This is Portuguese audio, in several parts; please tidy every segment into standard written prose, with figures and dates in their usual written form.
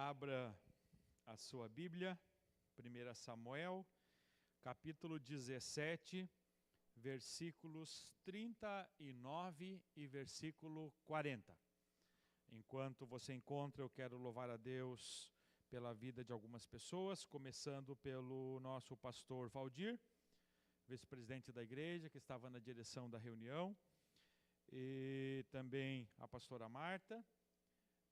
Abra a sua Bíblia, 1 Samuel, capítulo 17, versículos 39 e versículo 40. Enquanto você encontra, eu quero louvar a Deus pela vida de algumas pessoas, começando pelo nosso pastor Valdir, vice-presidente da igreja, que estava na direção da reunião, e também a pastora Marta.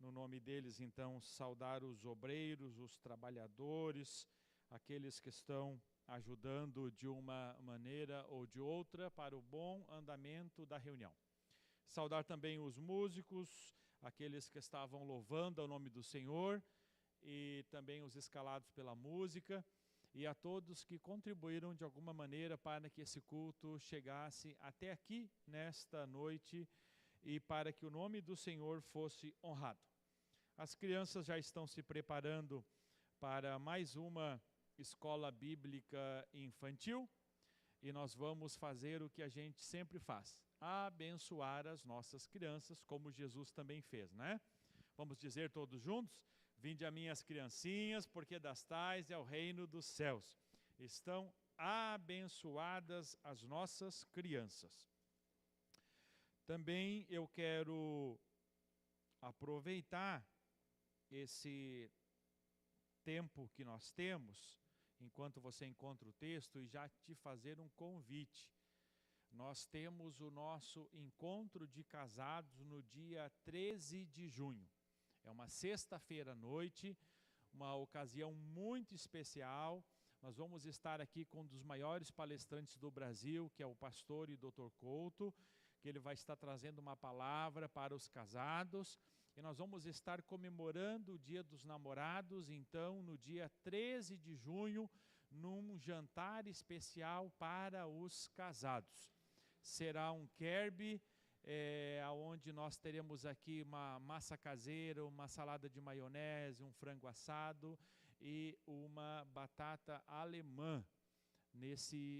No nome deles, então, saudar os obreiros, os trabalhadores, aqueles que estão ajudando de uma maneira ou de outra para o bom andamento da reunião. Saudar também os músicos, aqueles que estavam louvando ao nome do Senhor, e também os escalados pela música, e a todos que contribuíram de alguma maneira para que esse culto chegasse até aqui, nesta noite, e para que o nome do Senhor fosse honrado. As crianças já estão se preparando para mais uma escola bíblica infantil, e nós vamos fazer o que a gente sempre faz, abençoar as nossas crianças, como Jesus também fez, né? Vamos dizer todos juntos: vinde a mim as criancinhas, porque das tais é o reino dos céus. Estão abençoadas as nossas crianças. Também eu quero aproveitar esse tempo que nós temos, enquanto você encontra o texto, e já te fazer um convite. Nós temos o nosso encontro de casados no dia 13 de junho. É uma sexta-feira à noite, uma ocasião muito especial. Nós vamos estar aqui com um dos maiores palestrantes do Brasil, que é o pastor e Dr. Couto, que ele vai estar trazendo uma palavra para os casados, e nós vamos estar comemorando o Dia dos Namorados, então, no dia 13 de junho, num jantar especial para os casados. Será um Kerb, onde nós teremos aqui uma massa caseira, uma salada de maionese, um frango assado e uma batata alemã.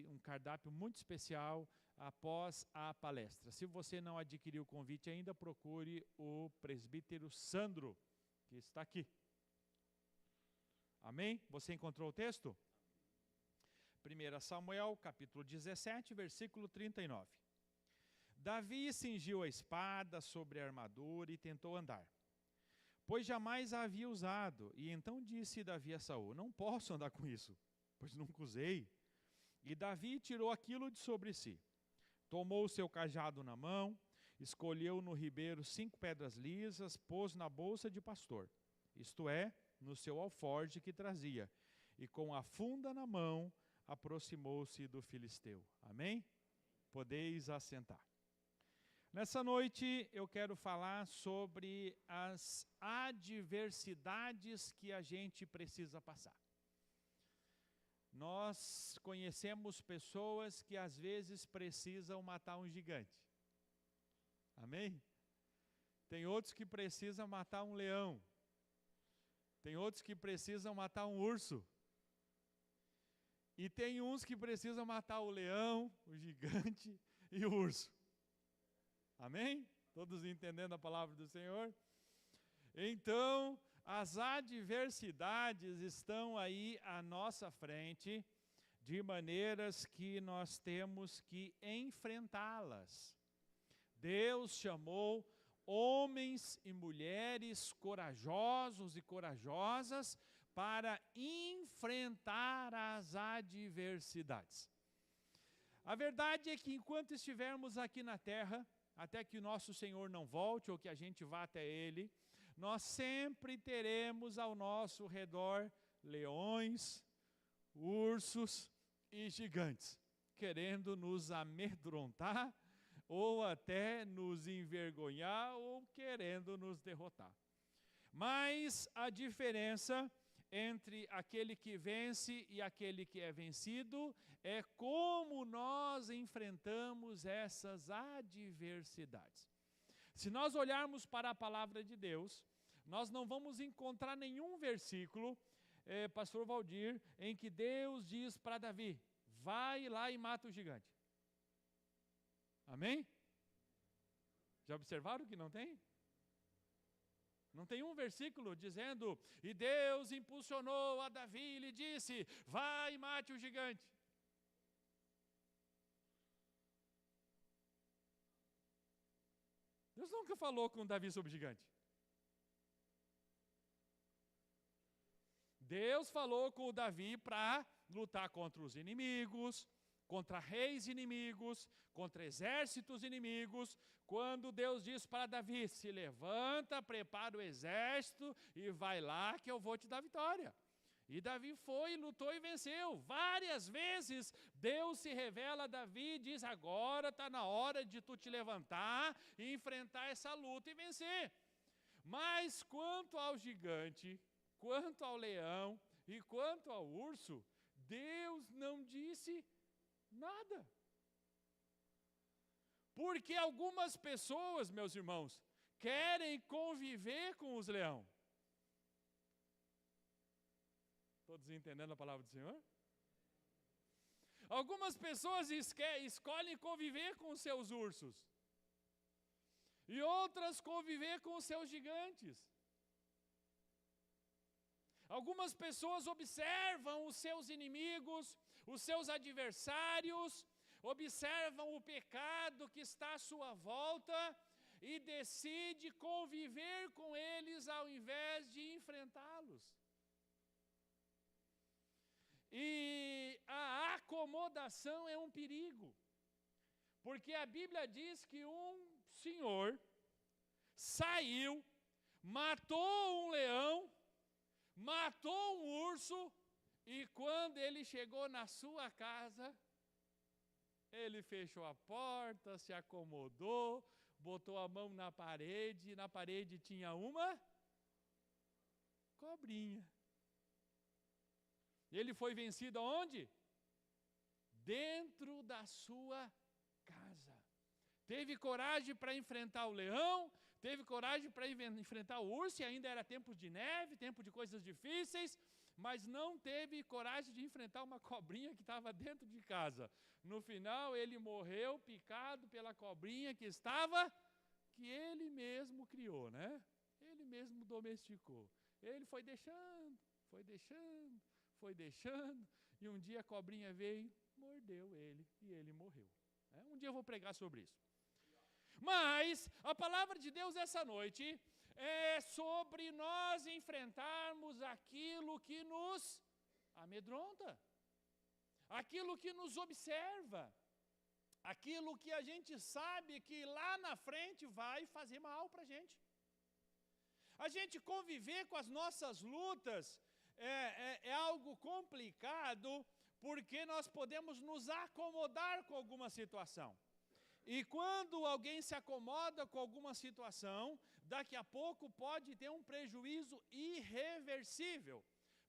Um cardápio muito especial após a palestra. Se você não adquiriu o convite ainda, procure o presbítero Sandro, que está aqui. Amém? Você encontrou o texto? 1 Samuel, capítulo 17, versículo 39. Davi cingiu a espada sobre a armadura e tentou andar, pois jamais a havia usado. E então disse Davi a Saul: não posso andar com isso, pois nunca usei. E Davi tirou aquilo de sobre si, tomou o seu cajado na mão, escolheu no ribeiro 5 pedras lisas, pôs na bolsa de pastor, isto é, no seu alforje que trazia, e com a funda na mão, aproximou-se do filisteu. Amém? Podeis assentar. Nessa noite eu quero falar sobre as adversidades que a gente precisa passar. Nós conhecemos pessoas que às vezes precisam matar um gigante. Amém? Tem outros que precisam matar um leão. Tem outros que precisam matar um urso. E tem uns que precisam matar o leão, o gigante e o urso. Amém? Todos entendendo a palavra do Senhor? Então, as adversidades estão aí à nossa frente, de maneiras que nós temos que enfrentá-las. Deus chamou homens e mulheres corajosos e corajosas para enfrentar as adversidades. A verdade é que enquanto estivermos aqui na terra, até que o nosso Senhor não volte ou que a gente vá até Ele, nós sempre teremos ao nosso redor leões, ursos e gigantes, querendo nos amedrontar, ou até nos envergonhar, ou querendo nos derrotar. Mas a diferença entre aquele que vence e aquele que é vencido é como nós enfrentamos essas adversidades. Se nós olharmos para a palavra de Deus, nós não vamos encontrar nenhum versículo, pastor Valdir, em que Deus diz para Davi: vai lá e mata o gigante. Amém? Já observaram que não tem? Não tem um versículo dizendo, e Deus impulsionou a Davi e lhe disse, vai e mate o gigante. Deus nunca falou com Davi sobre gigante. Deus falou com o Davi para lutar contra os inimigos, contra reis inimigos, contra exércitos inimigos. Quando Deus diz para Davi, se levanta, prepara o exército e vai lá que eu vou te dar vitória. E Davi foi, lutou e venceu. Várias vezes Deus se revela a Davi e diz, agora está na hora de tu te levantar e enfrentar essa luta e vencer. Mas quanto ao gigante, quanto ao leão e quanto ao urso, Deus não disse nada. Porque algumas pessoas, meus irmãos, querem conviver com os leões. Todos entendendo a palavra do Senhor? Algumas pessoas escolhem conviver com os seus ursos. E outras conviver com os seus gigantes. Algumas pessoas observam os seus inimigos, os seus adversários, observam o pecado que está à sua volta e decide conviver com eles ao invés de enfrentá-los. E a acomodação é um perigo, porque a Bíblia diz que um senhor saiu, matou um leão, matou um urso, e quando ele chegou na sua casa, ele fechou a porta, se acomodou, botou a mão na parede, e na parede tinha uma cobrinha. Ele foi vencido aonde? Dentro da sua casa. Teve coragem para enfrentar o leão, teve coragem para enfrentar o urso, e ainda era tempo de neve, tempo de coisas difíceis, mas não teve coragem de enfrentar uma cobrinha que estava dentro de casa. No final, ele morreu picado pela cobrinha que ele mesmo criou, né? Ele mesmo domesticou. Ele foi deixando, e um dia a cobrinha veio, mordeu ele, e ele morreu. Um dia eu vou pregar sobre isso. Mas a palavra de Deus essa noite é sobre nós enfrentarmos aquilo que nos amedronta, aquilo que nos observa, aquilo que a gente sabe que lá na frente vai fazer mal para a gente. A gente conviver com as nossas lutas é algo complicado, porque nós podemos nos acomodar com alguma situação. E quando alguém se acomoda com alguma situação, daqui a pouco pode ter um prejuízo irreversível.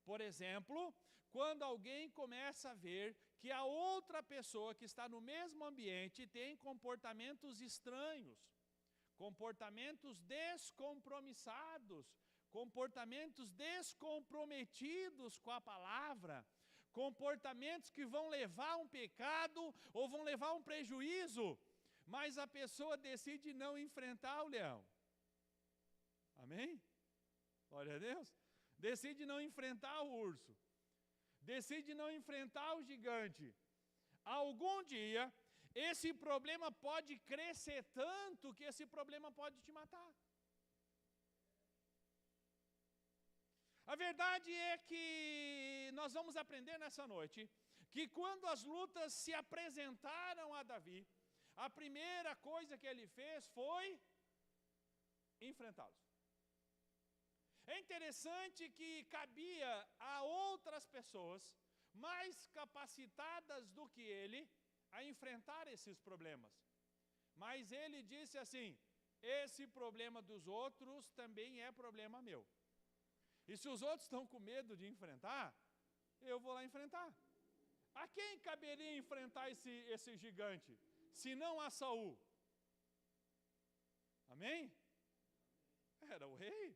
Por exemplo, quando alguém começa a ver que a outra pessoa que está no mesmo ambiente tem comportamentos estranhos, comportamentos descompromissados, comportamentos descomprometidos com a palavra, comportamentos que vão levar a um pecado ou vão levar a um prejuízo, mas a pessoa decide não enfrentar o leão. Amém? Glória a Deus. Decide não enfrentar o urso. Decide não enfrentar o gigante. Algum dia, esse problema pode crescer tanto que esse problema pode te matar. A verdade é que nós vamos aprender nessa noite que quando as lutas se apresentaram a Davi, a primeira coisa que ele fez foi enfrentá-los. É interessante que cabia a outras pessoas mais capacitadas do que ele a enfrentar esses problemas. Mas ele disse assim, esse problema dos outros também é problema meu. E se os outros estão com medo de enfrentar, eu vou lá enfrentar. A quem caberia enfrentar esse gigante, se não a Saul? Amém? Era o rei,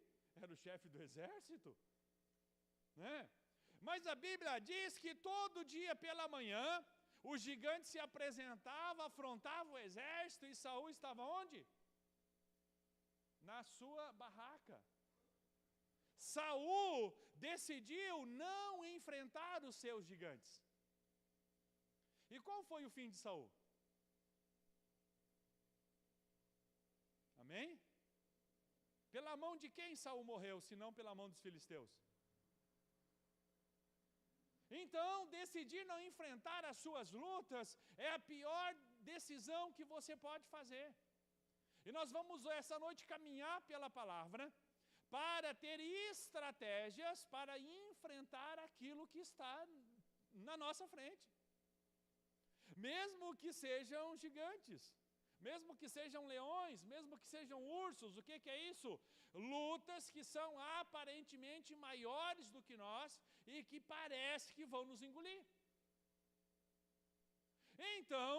era o chefe do exército, né? Mas a Bíblia diz que todo dia pela manhã, o gigante se apresentava, afrontava o exército, e Saul estava onde? Na sua barraca, Saul decidiu não enfrentar os seus gigantes. E qual foi o fim de Saul? Amém? Pela mão de quem Saul morreu, se não pela mão dos filisteus? Então, decidir não enfrentar as suas lutas é a pior decisão que você pode fazer. E nós vamos essa noite caminhar pela palavra para ter estratégias para enfrentar aquilo que está na nossa frente. Mesmo que sejam gigantes, mesmo que sejam leões, mesmo que sejam ursos, o que é isso? Lutas que são aparentemente maiores do que nós e que parece que vão nos engolir. Então,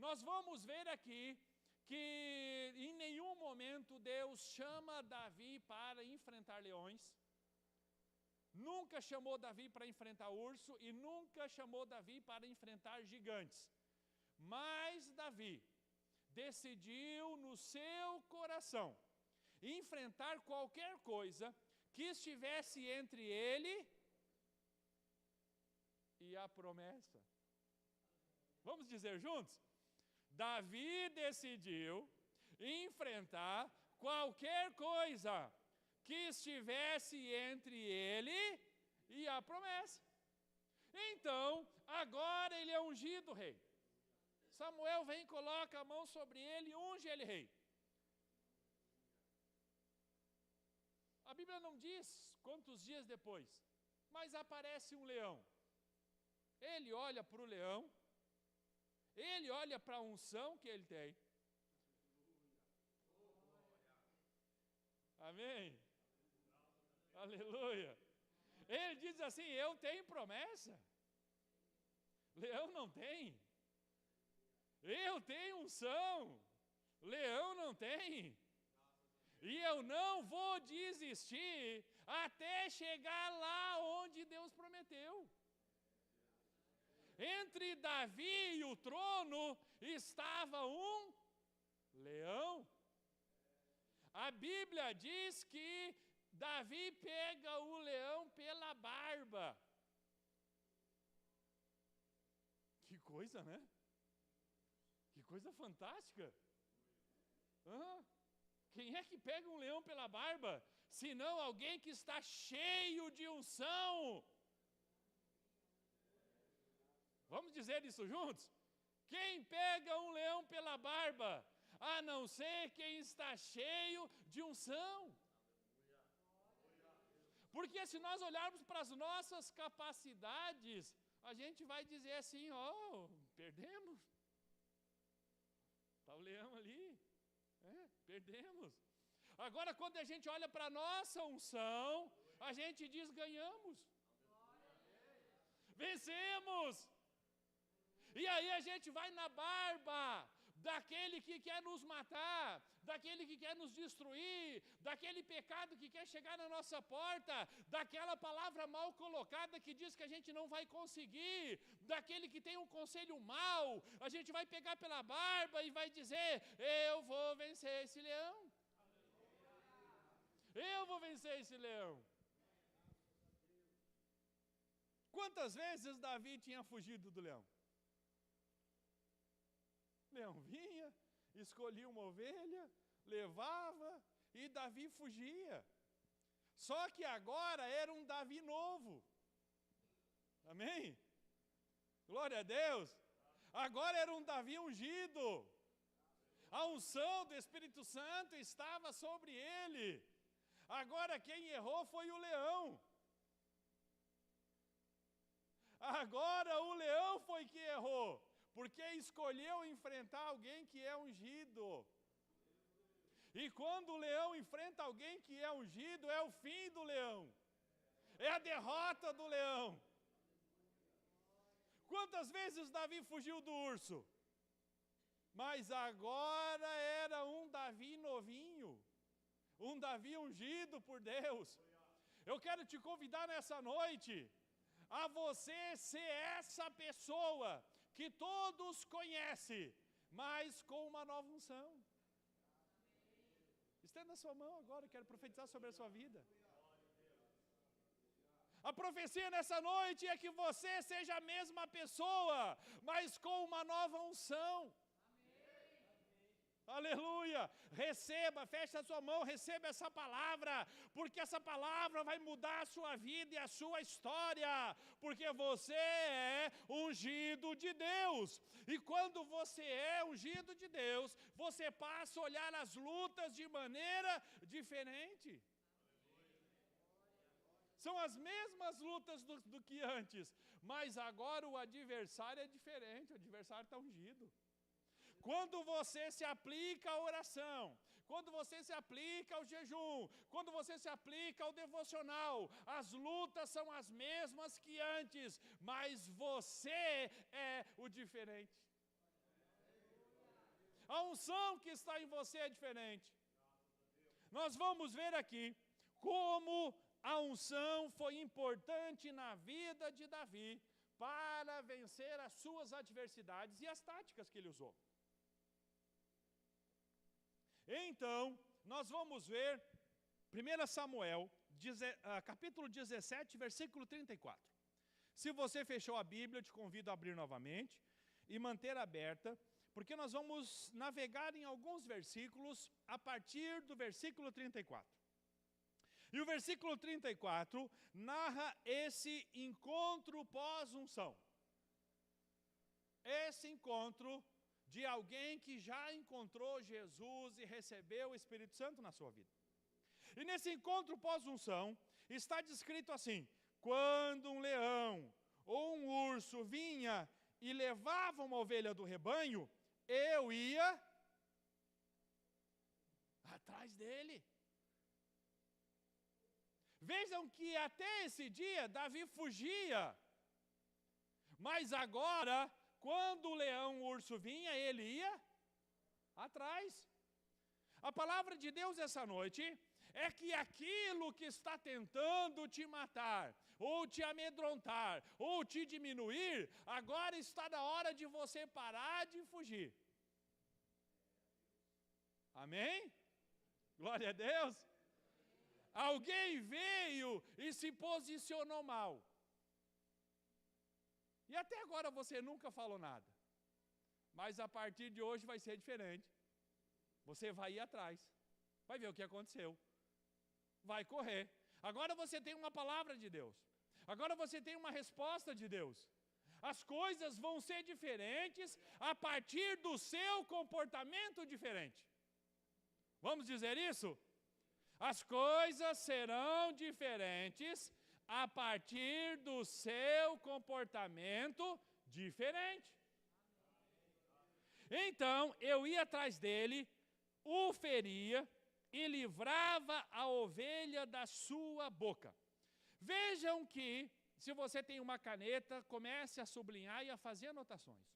nós vamos ver aqui que em nenhum momento Deus chama Davi para enfrentar leões, nunca chamou Davi para enfrentar urso e nunca chamou Davi para enfrentar gigantes. Mas Davi decidiu no seu coração enfrentar qualquer coisa que estivesse entre ele e a promessa. Vamos dizer juntos? Davi decidiu enfrentar qualquer coisa que estivesse entre ele e a promessa. Então, agora ele é ungido rei. Samuel vem, coloca a mão sobre ele e unge ele rei. A Bíblia não diz quantos dias depois, mas aparece um leão. Ele olha para o leão, ele olha para a unção que ele tem. Amém? Aleluia. Ele diz assim: eu tenho promessa. Leão não tem. Eu tenho unção. Leão não tem. E eu não vou desistir até chegar lá onde Deus prometeu. Entre Davi e o trono estava um leão. A Bíblia diz que Davi pega o leão pela barba. Que coisa, né? Que coisa fantástica. Quem é que pega um leão pela barba? Senão alguém que está cheio de unção. Vamos dizer isso juntos? Quem pega um leão pela barba? A não ser quem está cheio de unção. Porque se nós olharmos para as nossas capacidades, a gente vai dizer assim: perdemos. Está o leão ali. Perdemos. Agora, quando a gente olha para a nossa unção, a gente diz: ganhamos. Vencemos. E aí a gente vai na barba daquele que quer nos matar, daquele que quer nos destruir, daquele pecado que quer chegar na nossa porta, daquela palavra mal colocada que diz que a gente não vai conseguir, daquele que tem um conselho mau, a gente vai pegar pela barba e vai dizer: eu vou vencer esse leão. Eu vou vencer esse leão. Quantas vezes Davi tinha fugido do leão? Leão vinha, escolhia uma ovelha, levava e Davi fugia. Só que agora era um Davi novo. Amém? Glória a Deus. Agora era um Davi ungido. A unção do Espírito Santo estava sobre ele. Agora quem errou foi o leão. Agora o leão foi que errou, porque escolheu enfrentar alguém que é ungido. E quando o leão enfrenta alguém que é ungido, é o fim do leão. É a derrota do leão. Quantas vezes Davi fugiu do urso? Mas agora era um Davi novinho. Um Davi ungido por Deus. Eu quero te convidar nessa noite a você ser essa pessoa que todos conhecem, mas com uma nova unção. Estenda a sua mão agora, eu quero profetizar sobre a sua vida. A profecia nessa noite é que você seja a mesma pessoa, mas com uma nova unção. Aleluia! Receba, feche a sua mão, receba essa palavra, porque essa palavra vai mudar a sua vida e a sua história, porque você é ungido de Deus, e quando você é ungido de Deus, você passa a olhar as lutas de maneira diferente. São as mesmas lutas do que antes, mas agora o adversário é diferente, o adversário está ungido. Quando você se aplica à oração, quando você se aplica ao jejum, quando você se aplica ao devocional, as lutas são as mesmas que antes, mas você é o diferente. A unção que está em você é diferente. Nós vamos ver aqui como a unção foi importante na vida de Davi para vencer as suas adversidades e as táticas que ele usou. Então, nós vamos ver 1 Samuel, capítulo 17, versículo 34. Se você fechou a Bíblia, eu te convido a abrir novamente e manter aberta, porque nós vamos navegar em alguns versículos a partir do versículo 34. E o versículo 34 narra esse encontro pós-unção. Esse encontro de alguém que já encontrou Jesus e recebeu o Espírito Santo na sua vida. E nesse encontro pós-unção, está descrito assim: quando um leão ou um urso vinha e levava uma ovelha do rebanho, eu ia atrás dele. Vejam que até esse dia Davi fugia, mas agora, quando o leão, o urso vinha, ele ia atrás. A palavra de Deus essa noite é que aquilo que está tentando te matar, ou te amedrontar, ou te diminuir, agora está na hora de você parar de fugir. Amém? Glória a Deus. Alguém veio e se posicionou mal. E até agora você nunca falou nada. Mas a partir de hoje vai ser diferente. Você vai ir atrás. Vai ver o que aconteceu. Vai correr. Agora você tem uma palavra de Deus. Agora você tem uma resposta de Deus. As coisas vão ser diferentes a partir do seu comportamento diferente. Vamos dizer isso? As coisas serão diferentes a partir do seu comportamento diferente. Então, eu ia atrás dele, o feria e livrava a ovelha da sua boca. Vejam que, se você tem uma caneta, comece a sublinhar e a fazer anotações.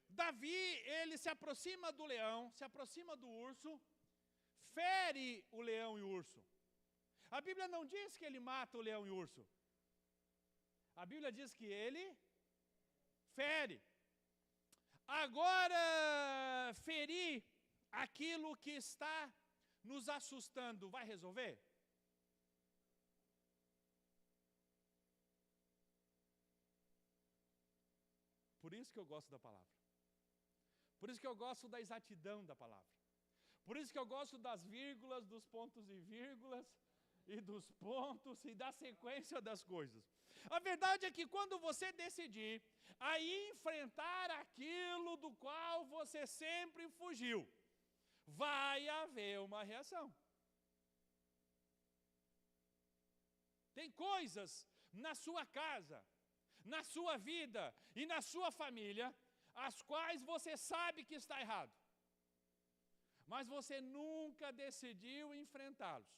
Davi, ele se aproxima do leão, se aproxima do urso, fere o leão e o urso. A Bíblia não diz que ele mata o leão e o urso. A Bíblia diz que ele fere. Agora, ferir aquilo que está nos assustando, vai resolver? Por isso que eu gosto da palavra. Por isso que eu gosto da exatidão da palavra. Por isso que eu gosto das vírgulas, dos pontos e vírgulas, e dos pontos e da sequência das coisas. A verdade é que quando você decidir a enfrentar aquilo do qual você sempre fugiu, vai haver uma reação. Tem coisas na sua casa, na sua vida e na sua família, as quais você sabe que está errado, mas você nunca decidiu enfrentá-los.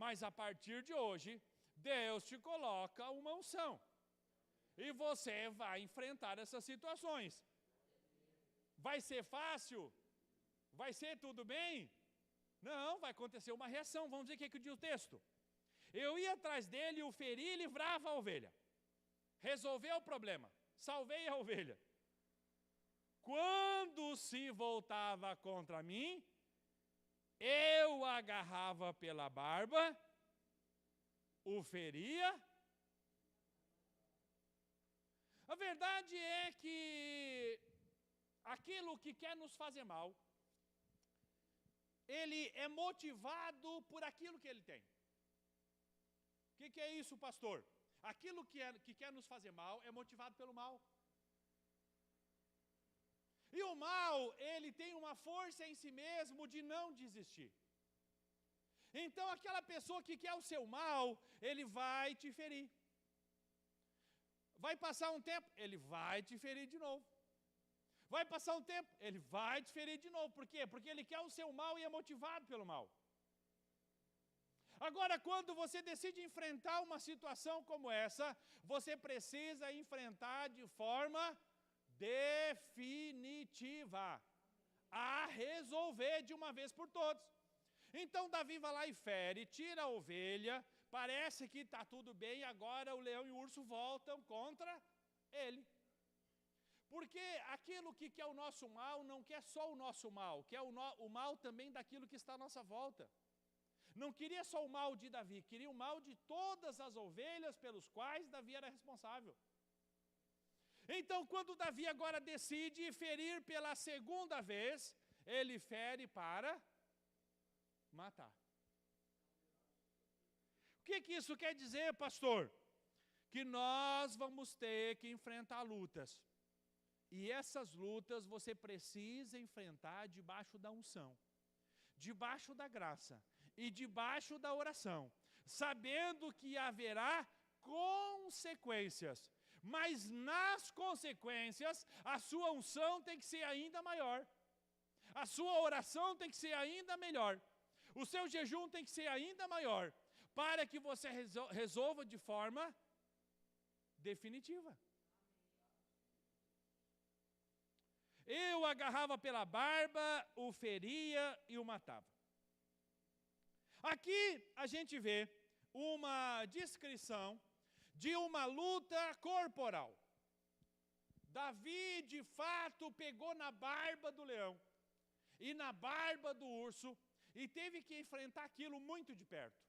Mas a partir de hoje, Deus te coloca uma unção. E você vai enfrentar essas situações. Vai ser fácil? Vai ser tudo bem? Não, vai acontecer uma reação. Vamos ver o que diz o texto. Eu ia atrás dele, o feri e livrava a ovelha. Resolveu o problema. Salvei a ovelha. Quando se voltava contra mim, eu agarrava pela barba o feria. A verdade é que aquilo que quer nos fazer mal, ele é motivado por aquilo que ele tem. O que é isso, pastor? Aquilo que quer nos fazer mal é motivado pelo mal. E o mal, ele tem uma força em si mesmo de não desistir. Então, aquela pessoa que quer o seu mal, ele vai te ferir. Vai passar um tempo, ele vai te ferir de novo. Vai passar um tempo, ele vai te ferir de novo. Por quê? Porque ele quer o seu mal e é motivado pelo mal. Agora, quando você decide enfrentar uma situação como essa, você precisa enfrentar de forma definitiva, a resolver de uma vez por todas. Então Davi vai lá e fere, tira a ovelha, parece que está tudo bem, agora o leão e o urso voltam contra ele. Porque aquilo que quer o nosso mal, não quer só o nosso mal, quer o mal também daquilo que está à nossa volta. Não queria só o mal de Davi, queria o mal de todas as ovelhas pelos quais Davi era responsável. Então, quando Davi agora decide ferir pela segunda vez, ele fere para matar. O que isso quer dizer, pastor? Que nós vamos ter que enfrentar lutas. E essas lutas você precisa enfrentar debaixo da unção, debaixo da graça e debaixo da oração, sabendo que haverá consequências. Mas nas consequências, a sua unção tem que ser ainda maior. A sua oração tem que ser ainda melhor. O seu jejum tem que ser ainda maior, para que você resolva de forma definitiva. Eu o agarrava pela barba, o feria e o matava. Aqui a gente vê uma descrição de uma luta corporal. Davi, de fato, pegou na barba do leão e na barba do urso e teve que enfrentar aquilo muito de perto.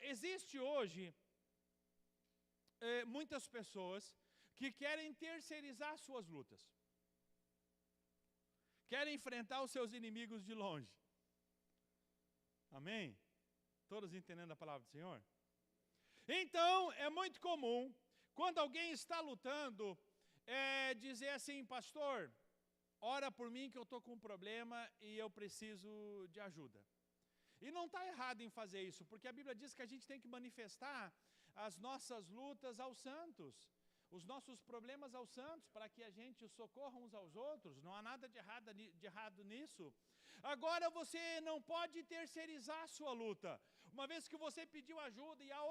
Existe hoje muitas pessoas que querem terceirizar suas lutas. Querem enfrentar os seus inimigos de longe. Amém? Todos entendendo a palavra do Senhor? Então, é muito comum, quando alguém está lutando, dizer assim, pastor, ora por mim que eu estou com um problema e eu preciso de ajuda. E não está errado em fazer isso, porque a Bíblia diz que a gente tem que manifestar as nossas lutas aos santos, os nossos problemas aos santos, para que a gente socorra uns aos outros. Não há nada de errado nisso. Agora você não pode terceirizar a sua luta. Uma vez que você pediu ajuda e há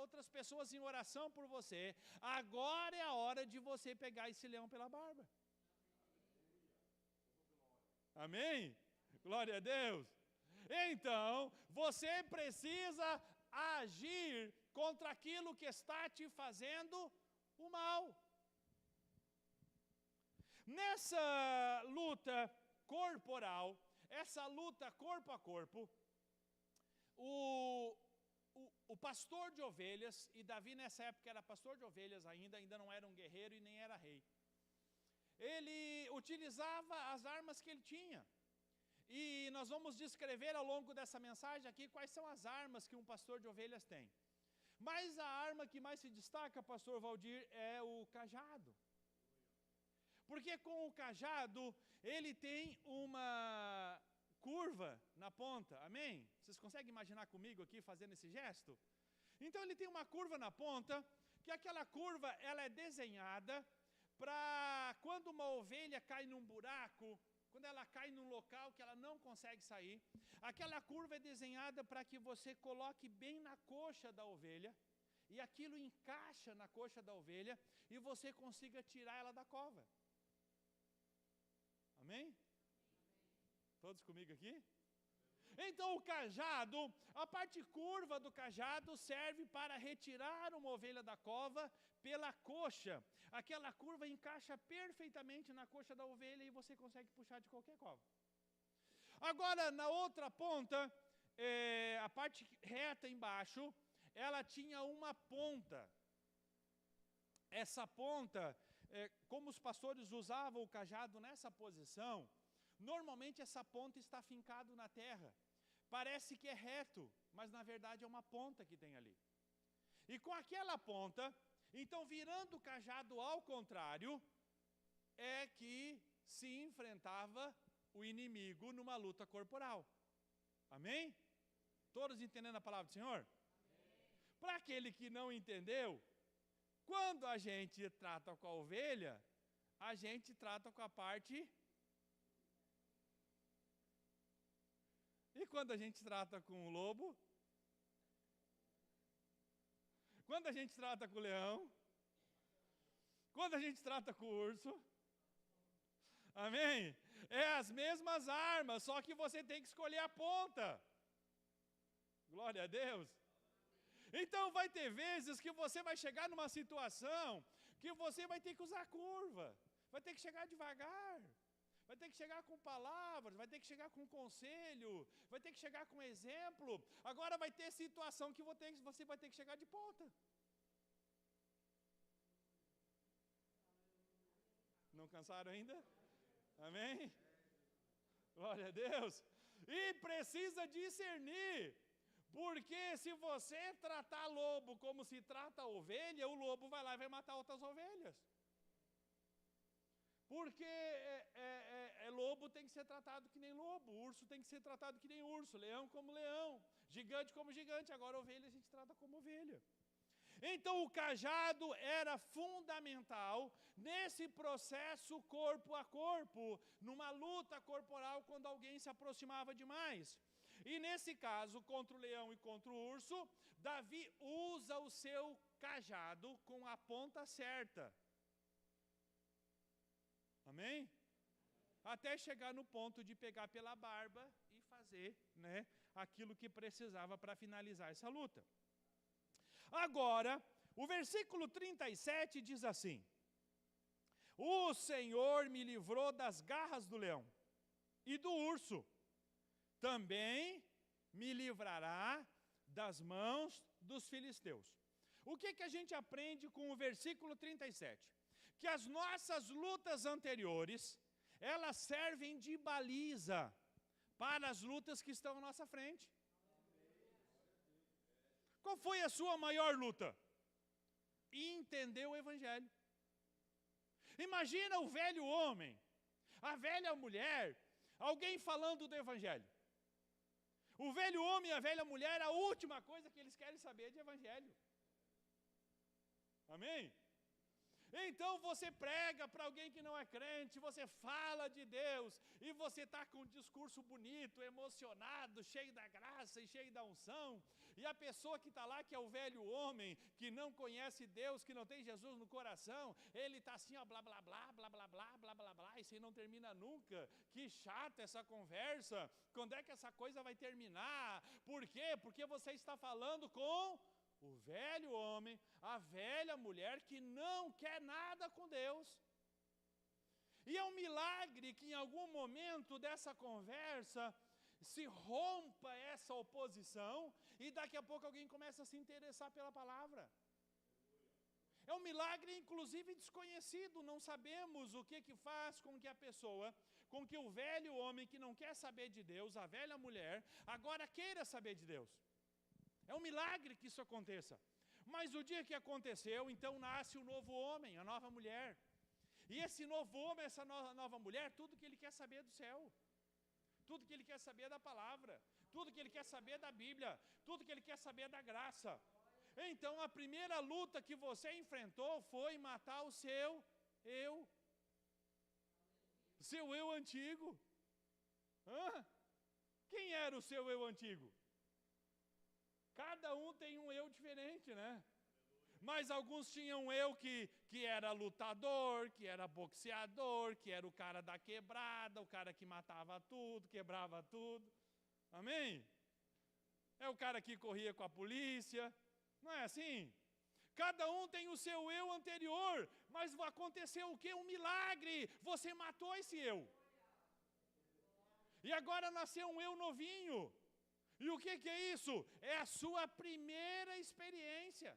outras pessoas em oração por você, agora é a hora de você pegar esse leão pela barba. Amém? Glória a Deus. Então, você precisa agir contra aquilo que está te fazendo o mal. Nessa luta corporal, essa luta corpo a corpo, o pastor de ovelhas, e Davi nessa época era pastor de ovelhas ainda não era um guerreiro e nem era rei. Ele utilizava as armas que ele tinha. E nós vamos descrever ao longo dessa mensagem aqui quais são as armas que um pastor de ovelhas tem. Mas a arma que mais se destaca, pastor Valdir, é o cajado. Porque com o cajado, ele tem uma curva na ponta, amém? Vocês conseguem imaginar comigo aqui fazendo esse gesto? Então ele tem uma curva na ponta, que aquela curva ela é desenhada para quando uma ovelha cai num buraco, quando ela cai num local que ela não consegue sair, aquela curva é desenhada para que você coloque bem na coxa da ovelha, e aquilo encaixa na coxa da ovelha, e você consiga tirar ela da cova. Amém? Todos comigo aqui? Então o cajado, a parte curva do cajado serve para retirar uma ovelha da cova pela coxa. Aquela curva encaixa perfeitamente na coxa da ovelha e você consegue puxar de qualquer cova. Agora, na outra ponta, a parte reta embaixo, ela tinha uma ponta. Essa ponta, como os pastores usavam o cajado nessa posição, normalmente essa ponta está fincada na terra. Parece que é reto, mas na verdade é uma ponta que tem ali. E com aquela ponta, então virando o cajado ao contrário, é que se enfrentava o inimigo numa luta corporal. Amém? Todos entendendo a palavra do Senhor? Para aquele que não entendeu, quando a gente trata com a ovelha, a gente trata com a parte. E quando a gente trata com o lobo? Quando a gente trata com o leão? Quando a gente trata com o urso? Amém? É as mesmas armas, só que você tem que escolher a ponta. Glória a Deus. Então vai ter vezes que você vai chegar numa situação que você vai ter que usar curva, vai ter que chegar devagar, vai ter que chegar com palavras, vai ter que chegar com conselho, vai ter que chegar com exemplo. Agora vai ter situação que você vai ter que chegar de ponta. Não cansaram ainda? Amém? Glória a Deus. E precisa discernir. Porque se você tratar lobo como se trata a ovelha, o lobo vai lá e vai matar outras ovelhas. Porque lobo tem que ser tratado que nem lobo, urso tem que ser tratado que nem urso, leão como leão, gigante como gigante. Agora ovelha a gente trata como ovelha. Então o cajado era fundamental nesse processo corpo a corpo, numa luta corporal quando alguém se aproximava demais. E nesse caso, contra o leão e contra o urso, Davi usa o seu cajado com a ponta certa. Amém? Até chegar no ponto de pegar pela barba e fazer, aquilo que precisava para finalizar essa luta. Agora, o versículo 37 diz assim: o Senhor me livrou das garras do leão e do urso. Também me livrará das mãos dos filisteus. O que a gente aprende com o versículo 37? Que as nossas lutas anteriores, elas servem de baliza para as lutas que estão à nossa frente. Qual foi a sua maior luta? Entender o Evangelho. Imagina o velho homem, a velha mulher, alguém falando do Evangelho. O velho homem e a velha mulher, a última coisa que eles querem saber é de Evangelho. Amém? Então você prega para alguém que não é crente, você fala de Deus, e você está com um discurso bonito, emocionado, cheio da graça e cheio da unção, e a pessoa que está lá, que é o velho homem, que não conhece Deus, que não tem Jesus no coração, ele está assim, ó, blá, blá, blá, blá, blá, blá, blá, blá, blá, e você não termina nunca. Que chata essa conversa, quando é que essa coisa vai terminar? Por quê? Porque você está falando com o velho homem, a velha mulher que não quer nada com Deus. E é um milagre que em algum momento dessa conversa se rompa essa oposição e daqui a pouco alguém começa a se interessar pela palavra. É um milagre inclusive desconhecido, não sabemos o que faz com que a pessoa, com que o velho homem que não quer saber de Deus, a velha mulher, agora queira saber de Deus. É um milagre que isso aconteça. Mas o dia que aconteceu, então nasce o novo homem, a nova mulher. E esse novo homem, essa nova mulher, tudo que ele quer saber é do céu. Tudo que ele quer saber é da palavra. Tudo que ele quer saber é da Bíblia. Tudo que ele quer saber é da graça. Então a primeira luta que você enfrentou foi matar o seu eu. Seu eu antigo. Quem era o seu eu antigo? Cada um tem um eu diferente, né? Mas alguns tinham um eu que era lutador, que era boxeador, que era o cara da quebrada, o cara que matava tudo, quebrava tudo. Amém? É o cara que corria com a polícia. Não é assim? Cada um tem o seu eu anterior, mas aconteceu o quê? Um milagre. Você matou esse eu. E agora nasceu um eu novinho. E o que é isso? É a sua primeira experiência.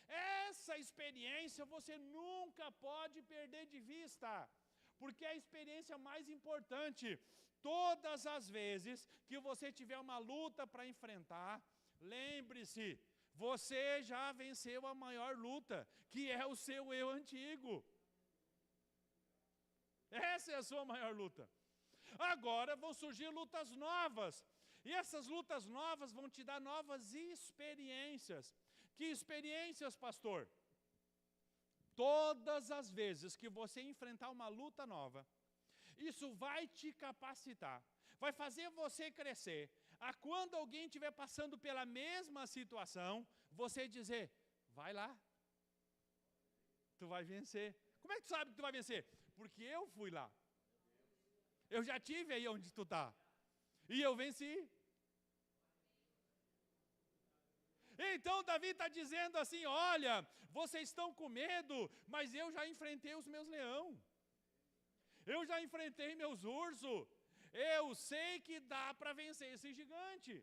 Essa experiência você nunca pode perder de vista, porque é a experiência mais importante. Todas as vezes que você tiver uma luta para enfrentar, lembre-se, você já venceu a maior luta, que é o seu eu antigo. Essa é a sua maior luta. Agora vão surgir lutas novas, e essas lutas novas vão te dar novas experiências. Que experiências, pastor? Todas as vezes que você enfrentar uma luta nova, isso vai te capacitar, vai fazer você crescer, a quando alguém estiver passando pela mesma situação, você dizer, vai lá, tu vai vencer. Como é que tu sabe que tu vai vencer? Porque eu fui lá. Eu já tive aí onde tu está. E eu venci. Então Davi está dizendo assim, olha, vocês estão com medo, mas eu já enfrentei os meus leões. Eu já enfrentei meus ursos. Eu sei que dá para vencer esse gigante.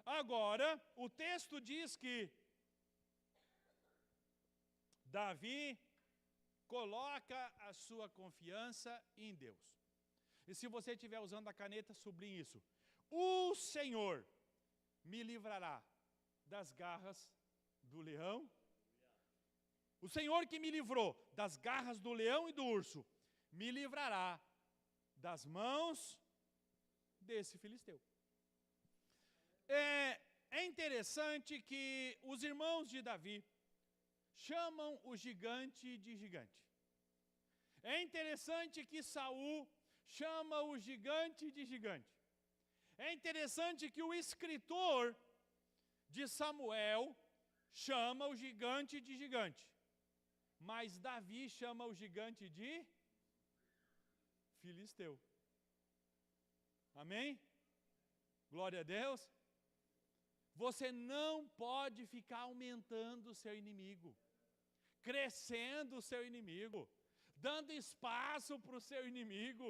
Agora, o texto diz que Davi coloca a sua confiança em Deus. E se você estiver usando a caneta, sublinhe isso. O Senhor me livrará das garras do leão. O Senhor que me livrou das garras do leão e do urso, me livrará das mãos desse filisteu. É interessante que os irmãos de Davi chamam o gigante de gigante. É interessante que Saul chama o gigante de gigante. É interessante que o escritor de Samuel chama o gigante de gigante. Mas Davi chama o gigante de filisteu. Amém? Glória a Deus. Você não pode ficar aumentando o seu inimigo, crescendo o seu inimigo, dando espaço para o seu inimigo,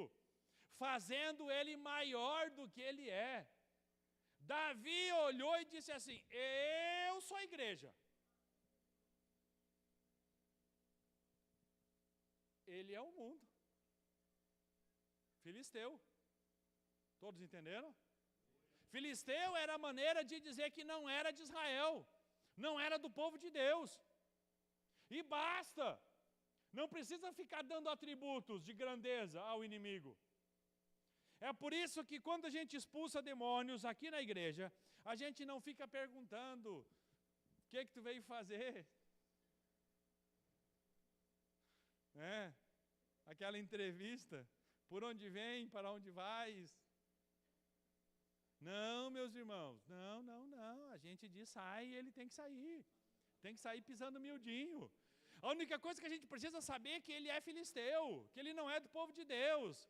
fazendo ele maior do que ele é. Davi olhou e disse assim, eu sou a igreja. Ele é o mundo. Filisteu. Todos entenderam? Filisteu era a maneira de dizer que não era de Israel, não era do povo de Deus. E basta. Não precisa ficar dando atributos de grandeza ao inimigo. É por isso que quando a gente expulsa demônios aqui na igreja, a gente não fica perguntando, o que tu veio fazer? Aquela entrevista, por onde vem, para onde vais? Não, meus irmãos, não, a gente diz sai e ele tem que sair pisando miudinho. A única coisa que a gente precisa saber é que ele é filisteu, que ele não é do povo de Deus,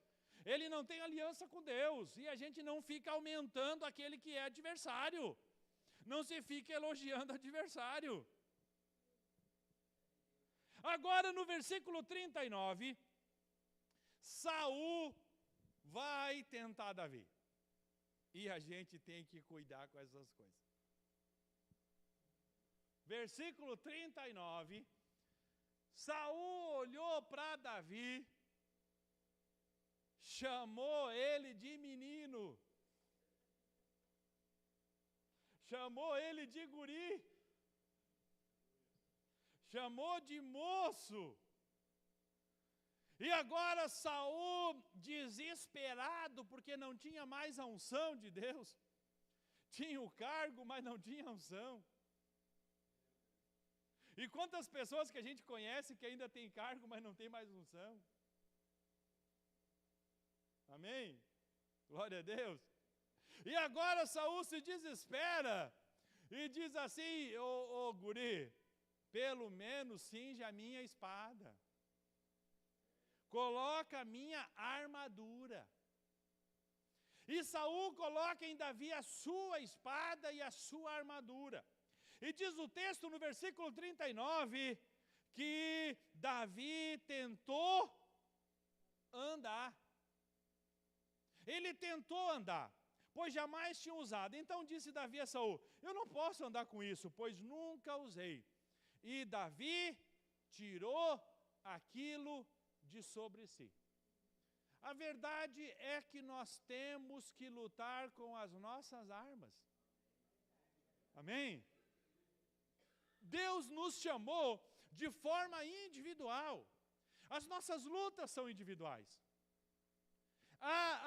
ele não tem aliança com Deus, e a gente não fica aumentando aquele que é adversário, não se fica elogiando adversário. Agora no versículo 39, Saul vai tentar Davi. E a gente tem que cuidar com essas coisas. Versículo 39, Saul olhou para Davi, chamou ele de menino, chamou ele de guri, chamou de moço. E agora Saul, desesperado, porque não tinha mais a unção de Deus, tinha o cargo, mas não tinha a unção. E quantas pessoas que a gente conhece que ainda tem cargo, mas não tem mais unção? Amém? Glória a Deus. E agora Saul se desespera e diz assim, ô guri, pelo menos cinge a minha espada. Coloca a minha armadura. E Saul coloca em Davi a sua espada e a sua armadura. E diz o texto no versículo 39, que Davi tentou andar. Ele tentou andar, pois jamais tinha usado. Então disse Davi a Saul: eu não posso andar com isso, pois nunca usei. E Davi tirou aquilo de sobre si. A verdade é que nós temos que lutar com as nossas armas. Amém? Deus nos chamou de forma individual. As nossas lutas são individuais.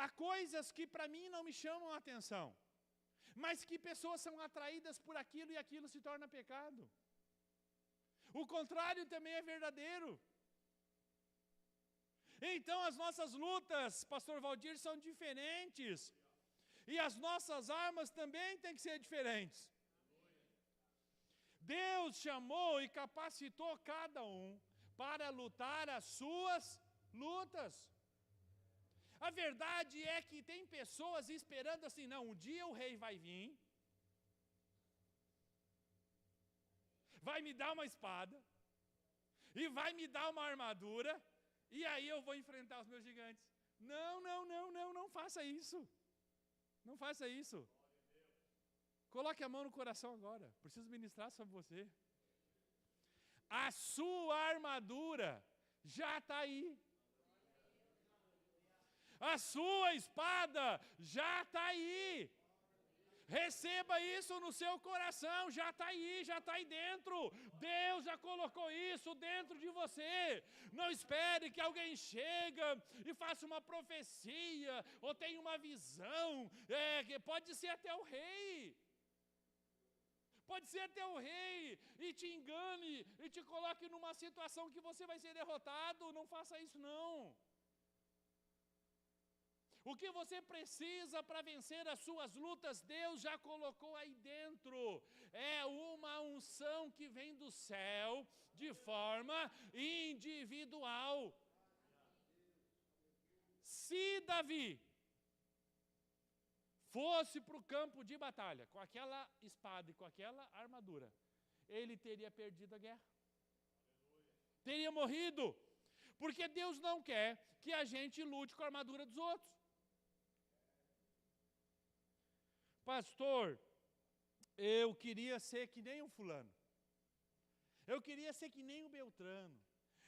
Há coisas que para mim não me chamam a atenção, mas que pessoas são atraídas por aquilo e aquilo se torna pecado. O contrário também é verdadeiro. Então as nossas lutas, pastor Valdir, são diferentes. E as nossas armas também têm que ser diferentes. Deus chamou e capacitou cada um para lutar as suas lutas. A verdade é que tem pessoas esperando assim, não, um dia o rei vai vir, vai me dar uma espada, e vai me dar uma armadura, e aí eu vou enfrentar os meus gigantes. Não faça isso. Não faça isso. Coloque a mão no coração agora. Preciso ministrar sobre você. A sua armadura já está aí. A sua espada já está aí. Receba isso no seu coração, já está aí, já está aí dentro. Deus já colocou isso dentro de você. Não espere que alguém chegue e faça uma profecia, ou tenha uma visão, pode ser até o rei. Pode ser até o rei, e te engane, e te coloque numa situação que você vai ser derrotado. Não faça isso não. O que você precisa para vencer as suas lutas, Deus já colocou aí dentro. É uma unção que vem do céu de forma individual. Se Davi fosse para o campo de batalha com aquela espada e com aquela armadura, ele teria perdido a guerra. Teria morrido. Porque Deus não quer que a gente lute com a armadura dos outros. Pastor, eu queria ser que nem o fulano. Eu queria ser que nem o Beltrano.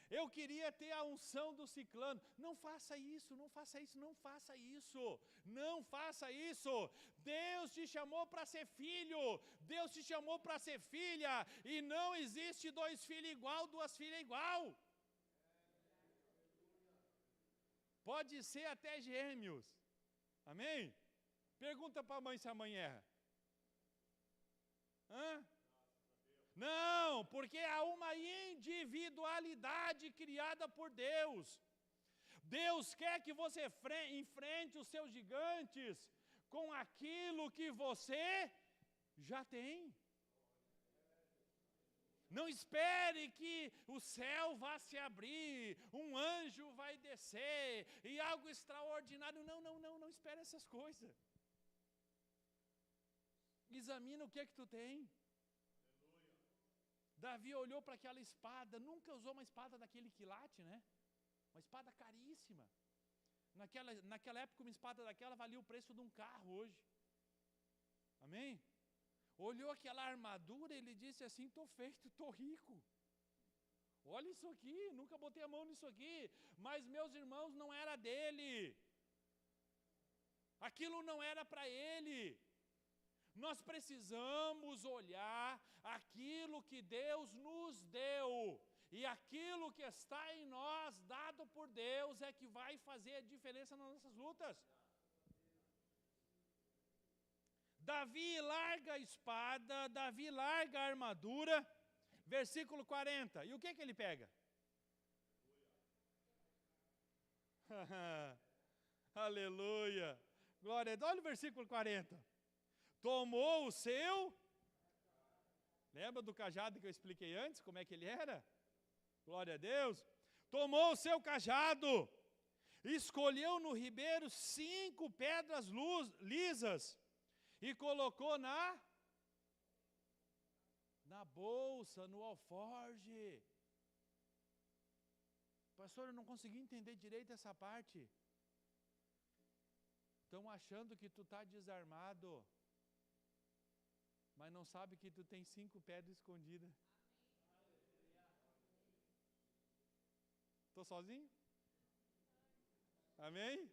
Eu queria ter a unção do ciclano. Não faça isso, não faça isso, não faça isso. Não faça isso. Deus te chamou para ser filho. Deus te chamou para ser filha. E não existe dois filhos igual, duas filhas igual. Pode ser até gêmeos. Amém? Pergunta para a mãe se a mãe erra. Não, porque há uma individualidade criada por Deus. Deus quer que você enfrente os seus gigantes com aquilo que você já tem. Não espere que o céu vá se abrir, um anjo vai descer e algo extraordinário. Não espere essas coisas. Examina o que é que tu tem. Davi olhou para aquela espada, nunca usou uma espada daquele quilate, né? Uma espada caríssima. Naquela época, uma espada daquela valia o preço de um carro hoje. Amém? Olhou aquela armadura e ele disse assim, estou feito, estou rico. Olha isso aqui, nunca botei a mão nisso aqui. Mas meus irmãos, não era dele. Aquilo não era para ele. Nós precisamos olhar aquilo que Deus nos deu. E aquilo que está em nós, dado por Deus, é que vai fazer a diferença nas nossas lutas. Davi larga a espada, Davi larga a armadura. Versículo 40. E o que ele pega? Aleluia. Glória a Deus. Olha o versículo 40. Tomou o seu... Lembra do cajado que eu expliquei antes, como é que ele era? Glória a Deus. Tomou o seu cajado, escolheu no ribeiro 5 pedras lisas e colocou na bolsa, no alforje. Pastor, eu não consegui entender direito essa parte. estão achando que tu está desarmado, mas não sabe que tu tem 5 pedras escondidas. Estou sozinho? Amém?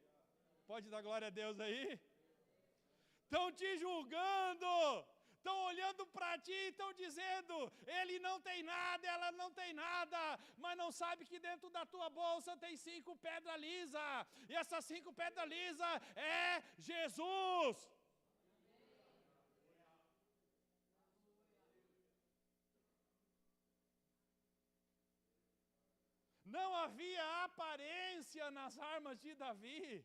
Pode dar glória a Deus aí? Estão te julgando, estão olhando para ti e estão dizendo, ele não tem nada, ela não tem nada, mas não sabe que dentro da tua bolsa tem 5 pedras lisas, e essas 5 pedras lisas é Jesus. Não havia aparência nas armas de Davi,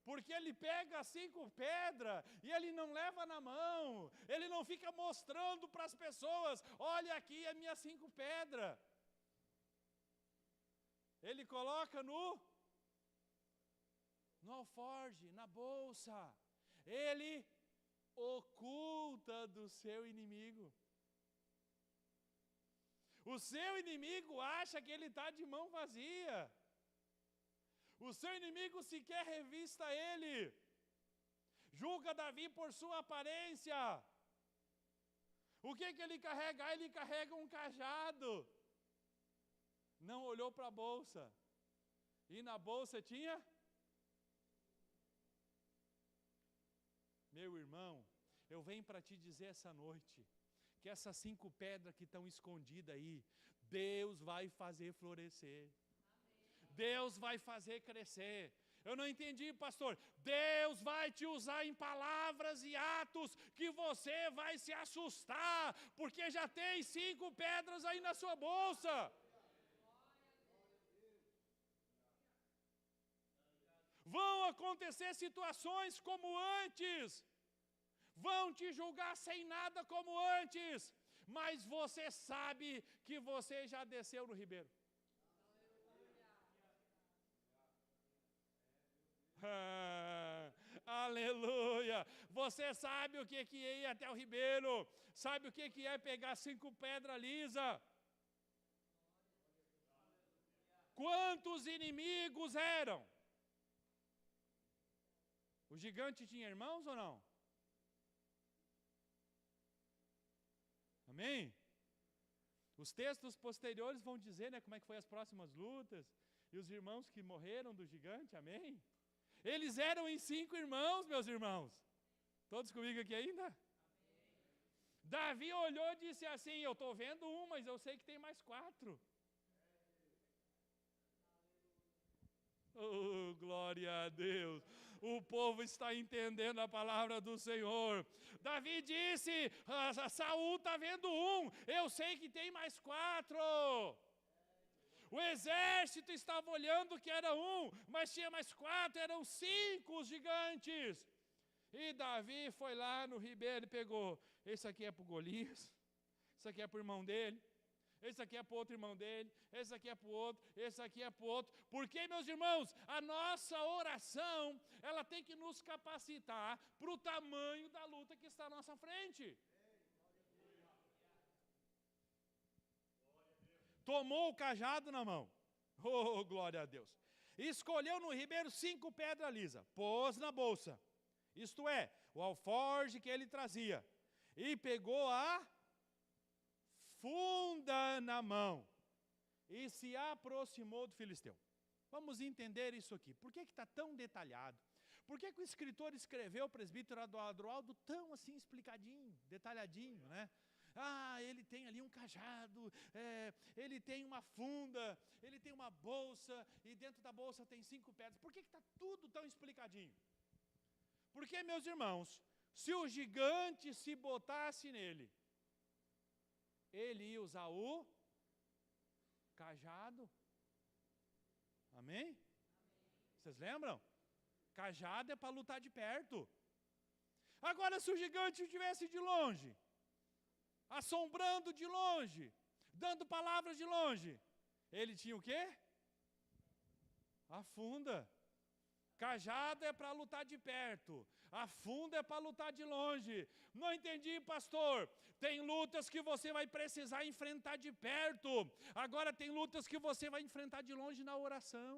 porque ele pega as 5 pedras e ele não leva na mão, ele não fica mostrando para as pessoas, olha aqui as minhas 5 pedras. Ele coloca no alforje, na bolsa, ele oculta do seu inimigo. O seu inimigo acha que ele está de mão vazia. O seu inimigo sequer revista ele. Julga Davi por sua aparência. O que ele carrega? Ele carrega um cajado. Não olhou para a bolsa. E na bolsa tinha? Meu irmão, eu venho para te dizer essa noite, que essas 5 pedras que estão escondidas aí, Deus vai fazer florescer. Amém. Deus vai fazer crescer. Eu não entendi, pastor. Deus vai te usar em palavras e atos que você vai se assustar, porque já tem 5 pedras aí na sua bolsa. Vão acontecer situações como antes. Vão te julgar sem nada como antes, mas você sabe que você já desceu no ribeiro. Aleluia! Você sabe o que é ir até o ribeiro, sabe o que é pegar 5 pedras lisas. Quantos inimigos eram? O gigante tinha irmãos ou não? Amém? Os textos posteriores vão dizer, né, como é que foi as próximas lutas, e os irmãos que morreram do gigante, amém? Eles eram em 5 irmãos, meus irmãos. Todos comigo aqui ainda? Amém. Davi olhou e disse assim, eu estou vendo um, mas eu sei que tem mais 4. Oh, glória a Deus. O povo está entendendo a palavra do Senhor. Davi disse, Saul está vendo um, eu sei que tem mais 4. O exército estava olhando que era um, mas tinha mais 4, eram 5 os gigantes. E Davi foi lá no ribeiro e pegou, esse aqui é para o Golias, esse aqui é para o irmão dele, esse aqui é para o outro irmão dele, esse aqui é para o outro, esse aqui é para o outro. Porque, meus irmãos, a nossa oração, ela tem que nos capacitar para o tamanho da luta que está à nossa frente. Tomou o cajado na mão. Oh, glória a Deus. Escolheu no ribeiro 5 pedras lisas, pôs na bolsa. Isto é, o alforje que ele trazia. E pegou a funda na mão e se aproximou do filisteu. Vamos entender isso aqui. Por que está tão detalhado? Por que o escritor escreveu o presbítero Adroaldo tão assim explicadinho, detalhadinho, né? Ele tem ali um cajado, ele tem uma funda, ele tem uma bolsa, e dentro da bolsa tem 5 pedras. Por que está tudo tão explicadinho? Porque, meus irmãos, se o gigante se botasse nele, ele ia usar o cajado. Amém? Vocês lembram? Cajado é para lutar de perto. Agora, se o gigante estivesse de longe, assombrando de longe, dando palavras de longe, ele tinha o quê? A funda. Cajado é para lutar de perto, a funda é para lutar de longe. Não entendi, pastor. Tem lutas que você vai precisar enfrentar de perto. Agora tem lutas que você vai enfrentar de longe na oração.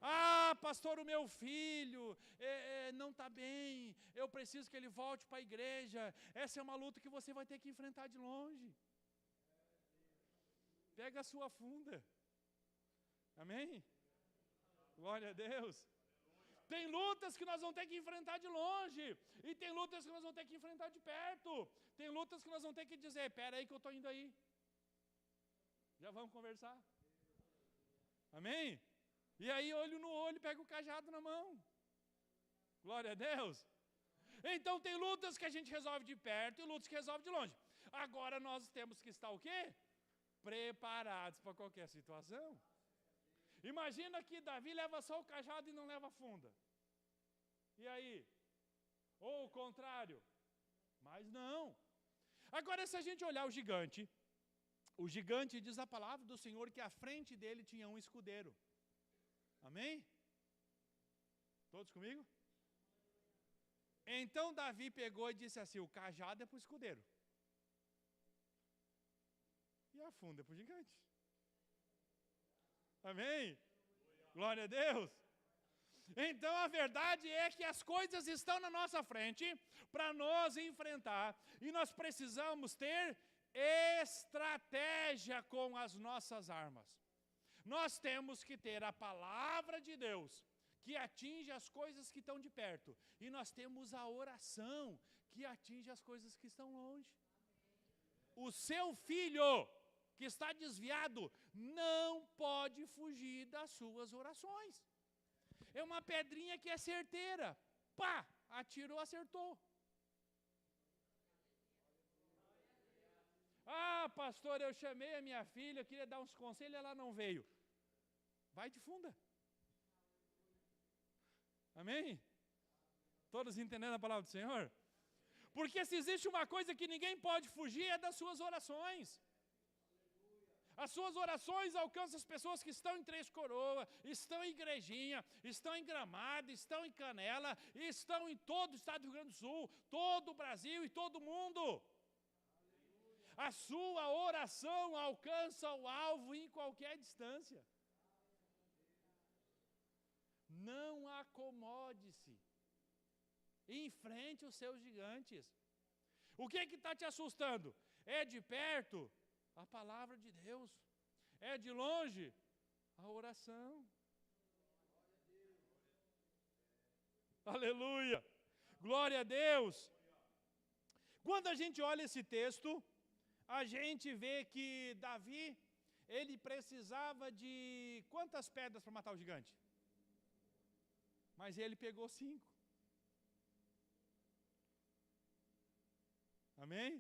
Ah, pastor, o meu filho não está bem, eu preciso que ele volte para a igreja. Essa é uma luta que você vai ter que enfrentar de longe. Pega a sua funda. Amém? Glória a Deus. Tem lutas que nós vamos ter que enfrentar de longe, e tem lutas que nós vamos ter que enfrentar de perto. Tem lutas que nós vamos ter que dizer, espera aí que eu estou indo aí. Já vamos conversar. Amém? E aí, olho no olho, pega o cajado na mão. Glória a Deus. Então tem lutas que a gente resolve de perto e lutas que resolve de longe. Agora nós temos que estar o quê? Preparados para qualquer situação. Imagina que Davi leva só o cajado e não leva a funda. E aí? Ou o contrário? Mas não. Agora, se a gente olhar o gigante diz a palavra do Senhor que à frente dele tinha um escudeiro. Amém? Todos comigo? Então Davi pegou e disse assim, o cajado é para o escudeiro. E a funda é para o gigante. Amém? Glória a Deus. Então a verdade é que as coisas estão na nossa frente para nós enfrentar. E nós precisamos ter estratégia com as nossas armas. Nós temos que ter a palavra de Deus, que atinge as coisas que estão de perto. E nós temos a oração, que atinge as coisas que estão longe. O seu filho que está desviado não pode fugir das suas orações. É uma pedrinha que é certeira. Pá, atirou, acertou. Ah, pastor, eu chamei a minha filha, queria dar uns conselhos, ela não veio. Vai de funda. Amém? Todos entendendo a palavra do Senhor? Porque se existe uma coisa que ninguém pode fugir, é das suas orações. As suas orações alcançam as pessoas que estão em Três Coroas, estão em Igrejinha, estão em Gramado, estão em Canela, estão em todo o estado do Rio Grande do Sul, todo o Brasil e todo o mundo. A sua oração alcança o alvo em qualquer distância. Não acomode-se. Enfrente os seus gigantes. O que está te assustando? É de perto? A palavra de Deus. É de longe? A oração. Aleluia. Glória a Deus. Quando a gente olha esse texto, a gente vê que Davi, ele precisava de quantas pedras para matar o gigante? Mas ele pegou 5. Amém?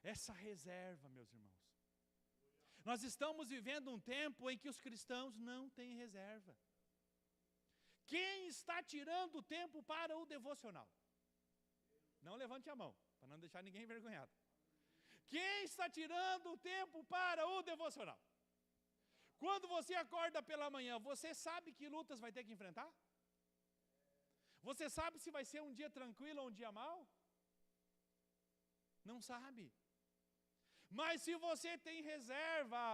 Essa reserva, meus irmãos. Nós estamos vivendo um tempo em que os cristãos não têm reserva. Quem está tirando tempo para o devocional? Não levante a mão, para não deixar ninguém envergonhado. Quem está tirando o tempo para o devocional? Quando você acorda pela manhã, você sabe que lutas vai ter que enfrentar? Você sabe se vai ser um dia tranquilo ou um dia mau? Não sabe. Mas se você tem reserva,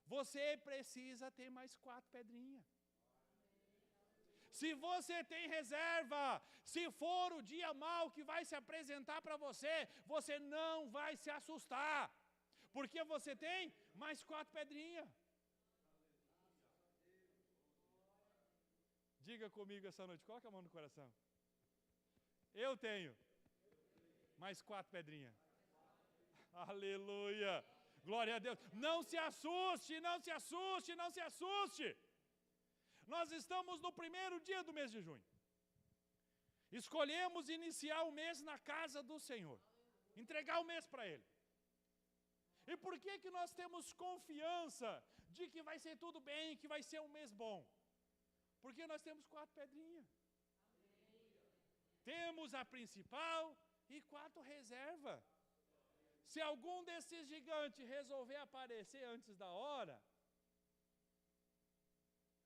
você precisa ter mais 4 pedrinhas. Se você tem reserva, se for o dia mau que vai se apresentar para você, você não vai se assustar. Porque você tem mais 4 pedrinhas. Diga comigo essa noite, coloca a mão no coração. Eu tenho mais 4 pedrinhas. Aleluia. Glória a Deus. Não se assuste, não se assuste, não se assuste. Nós estamos no primeiro dia do mês de junho. Escolhemos iniciar o mês na casa do Senhor. Entregar o mês para Ele. E por que nós temos confiança de que vai ser tudo bem, que vai ser um mês bom? Porque nós temos 4 pedrinhas. Temos a principal e 4 reserva. Se algum desses gigantes resolver aparecer antes da hora,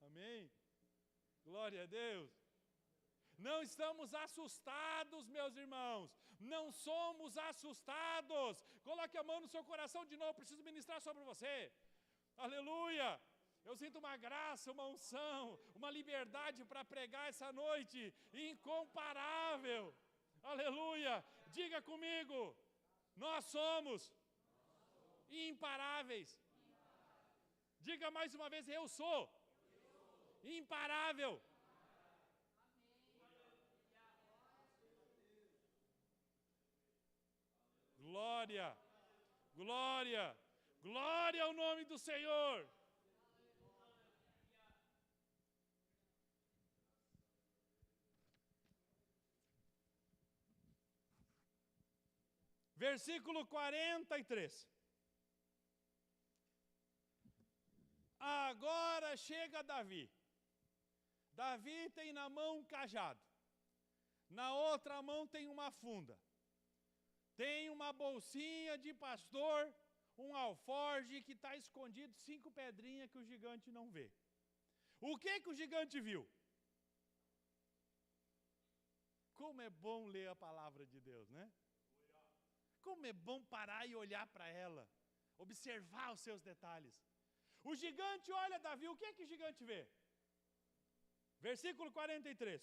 amém? Glória a Deus. Não estamos assustados, meus irmãos. Não somos assustados. Coloque a mão no seu coração de novo, preciso ministrar sobre você. Aleluia. Eu sinto uma graça, uma unção, uma liberdade para pregar essa noite, incomparável. Aleluia! Diga comigo, nós somos imparáveis. Diga mais uma vez, eu sou imparável. Glória, glória, glória ao nome do Senhor. Versículo 43. Agora chega Davi. Davi tem na mão um cajado. Na outra mão tem uma funda. Tem uma bolsinha de pastor, um alforje que está escondido, 5 pedrinhas que o gigante não vê. O que o gigante viu? Como é bom ler a palavra de Deus, né? Como é bom parar e olhar para ela, observar os seus detalhes. O gigante olha Davi, o que o gigante vê? Versículo 43.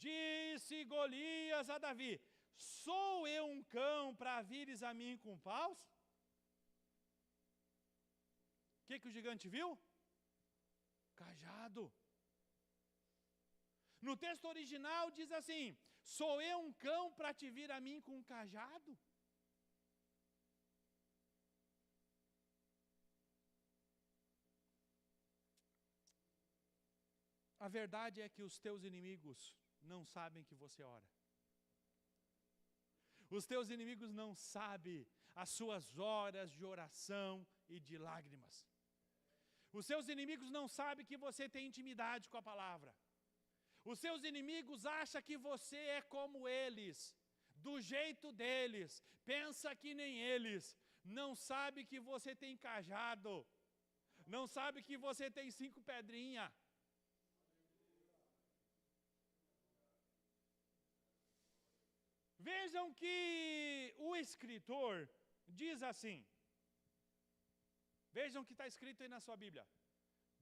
Disse Golias a Davi, sou eu um cão para vires a mim com paus? O que o gigante viu? Cajado. No texto original diz assim, sou eu um cão para te vir a mim com um cajado? A verdade é que os teus inimigos não sabem que você ora. Os teus inimigos não sabem as suas horas de oração e de lágrimas. Os seus inimigos não sabem que você tem intimidade com a palavra. Os seus inimigos acham que você é como eles, do jeito deles, pensa que nem eles, não sabe que você tem cajado, não sabe que você tem 5 pedrinhas. Vejam que o escritor diz assim, vejam o que está escrito aí na sua Bíblia,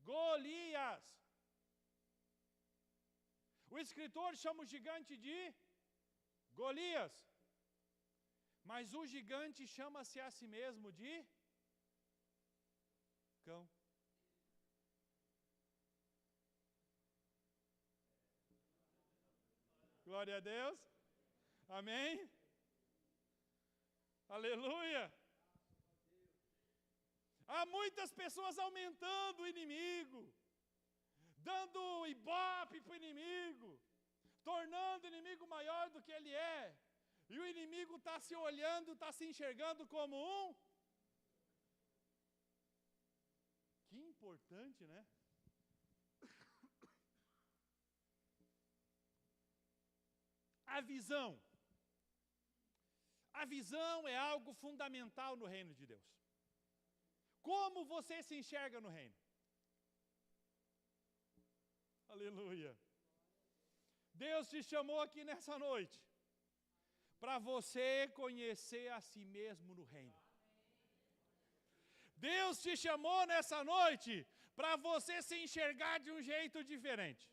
Golias. O escritor chama o gigante de Golias, mas o gigante chama-se a si mesmo de cão. Glória a Deus. Amém? Aleluia! Há muitas pessoas aumentando o inimigo, dando ibope para o inimigo, tornando o inimigo maior do que ele é. E o inimigo está se olhando, está se enxergando como um. Que importante, né? A visão. A visão é algo fundamental no reino de Deus. Como você se enxerga no reino? Aleluia. Deus te chamou aqui nessa noite para você conhecer a si mesmo no reino. Deus te chamou nessa noite para você se enxergar de um jeito diferente.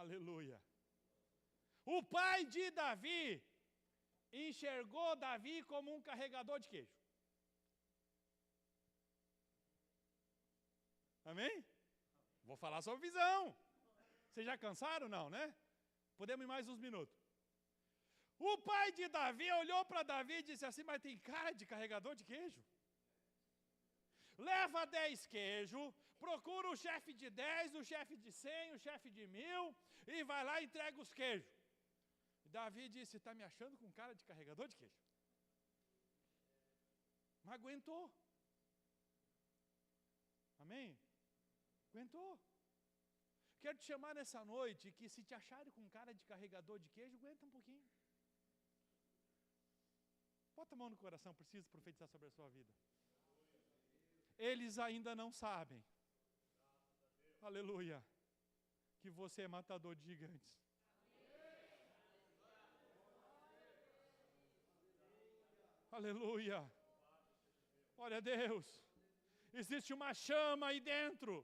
Aleluia. O pai de Davi enxergou Davi como um carregador de queijo. Amém? Vou falar sobre visão. Vocês já cansaram? Não, né? Podemos ir mais uns minutos. O pai de Davi olhou para Davi e disse assim, mas tem cara de carregador de queijo? Leva 10 queijos, procura o chefe de 10, o chefe de 100, o chefe de 1000 e vai lá e entrega os queijos. Davi disse, está me achando com cara de carregador de queijo? Mas aguentou. Amém? Aguentou. Quero te chamar nessa noite que se te acharem com cara de carregador de queijo, aguenta um pouquinho. Bota a mão no coração, preciso profetizar sobre a sua vida. Eles ainda não sabem, aleluia, que você é matador de gigantes. Aleluia. Glória a Deus. Existe uma chama aí dentro,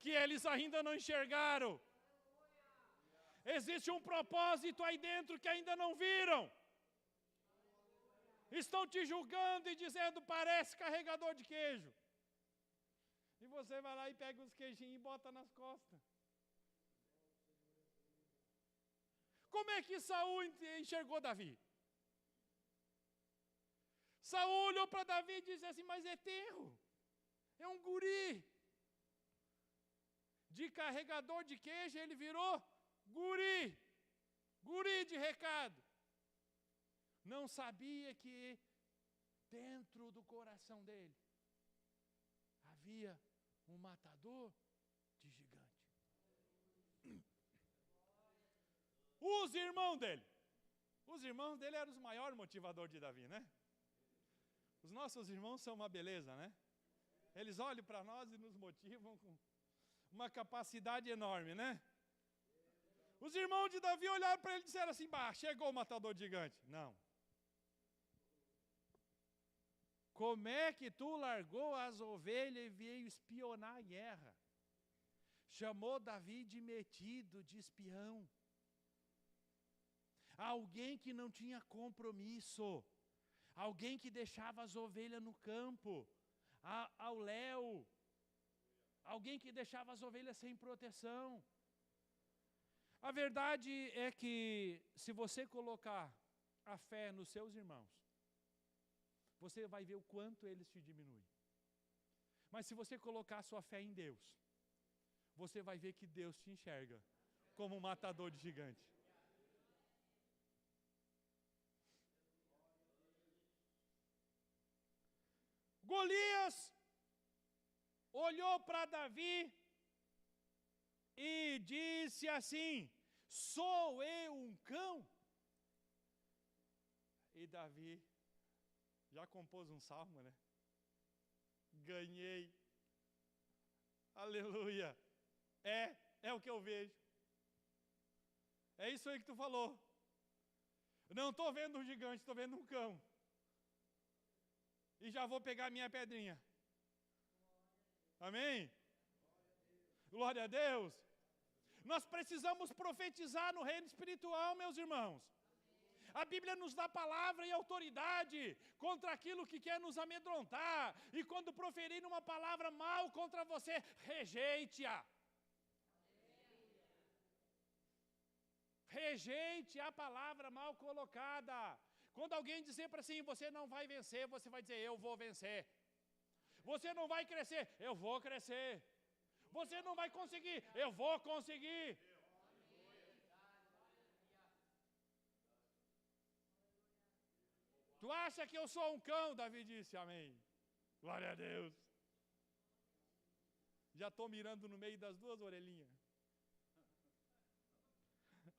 que eles ainda não enxergaram. Existe um propósito aí dentro que ainda não viram. Estão te julgando e dizendo, parece carregador de queijo. E você vai lá e pega os queijinhos e bota nas costas. Como é que Saul enxergou Davi? Saul olhou para Davi e disse assim, mas é tenro. É um guri. De carregador de queijo, ele virou guri. Guri de recado. Não sabia que dentro do coração dele havia um matador de gigante. Os irmãos dele eram os maiores motivadores de Davi, né? Os nossos irmãos são uma beleza, né? Eles olham para nós e nos motivam com uma capacidade enorme, né? Os irmãos de Davi olharam para ele e disseram assim, bah, chegou o matador de gigante. Não. Como é que tu largou as ovelhas e veio espionar a guerra? Chamou Davi de metido, de espião. Alguém que não tinha compromisso. Alguém que deixava as ovelhas no campo, ao léu. Alguém que deixava as ovelhas sem proteção. A verdade é que, se você colocar a fé nos seus irmãos, você vai ver o quanto eles te diminuem. Mas se você colocar a sua fé em Deus, você vai ver que Deus te enxerga como um matador de gigante. Golias olhou para Davi e disse assim, sou eu um cão? E Davi já compôs um salmo, né? Ganhei. Aleluia. É o que eu vejo. É isso aí que tu falou. Não estou vendo um gigante, estou vendo um cão. E já vou pegar minha pedrinha. Amém? Glória a Deus. Nós precisamos profetizar no reino espiritual, meus irmãos. A Bíblia nos dá palavra e autoridade contra aquilo que quer nos amedrontar. E quando proferir uma palavra mal contra você, rejeite-a. Rejeite a palavra mal colocada. Quando alguém dizer para si, você não vai vencer, você vai dizer, eu vou vencer. Você não vai crescer, eu vou crescer. Você não vai conseguir, eu vou conseguir. Tu acha que eu sou um cão? Davi disse, amém. Glória a Deus. Já estou mirando no meio das duas orelhinhas.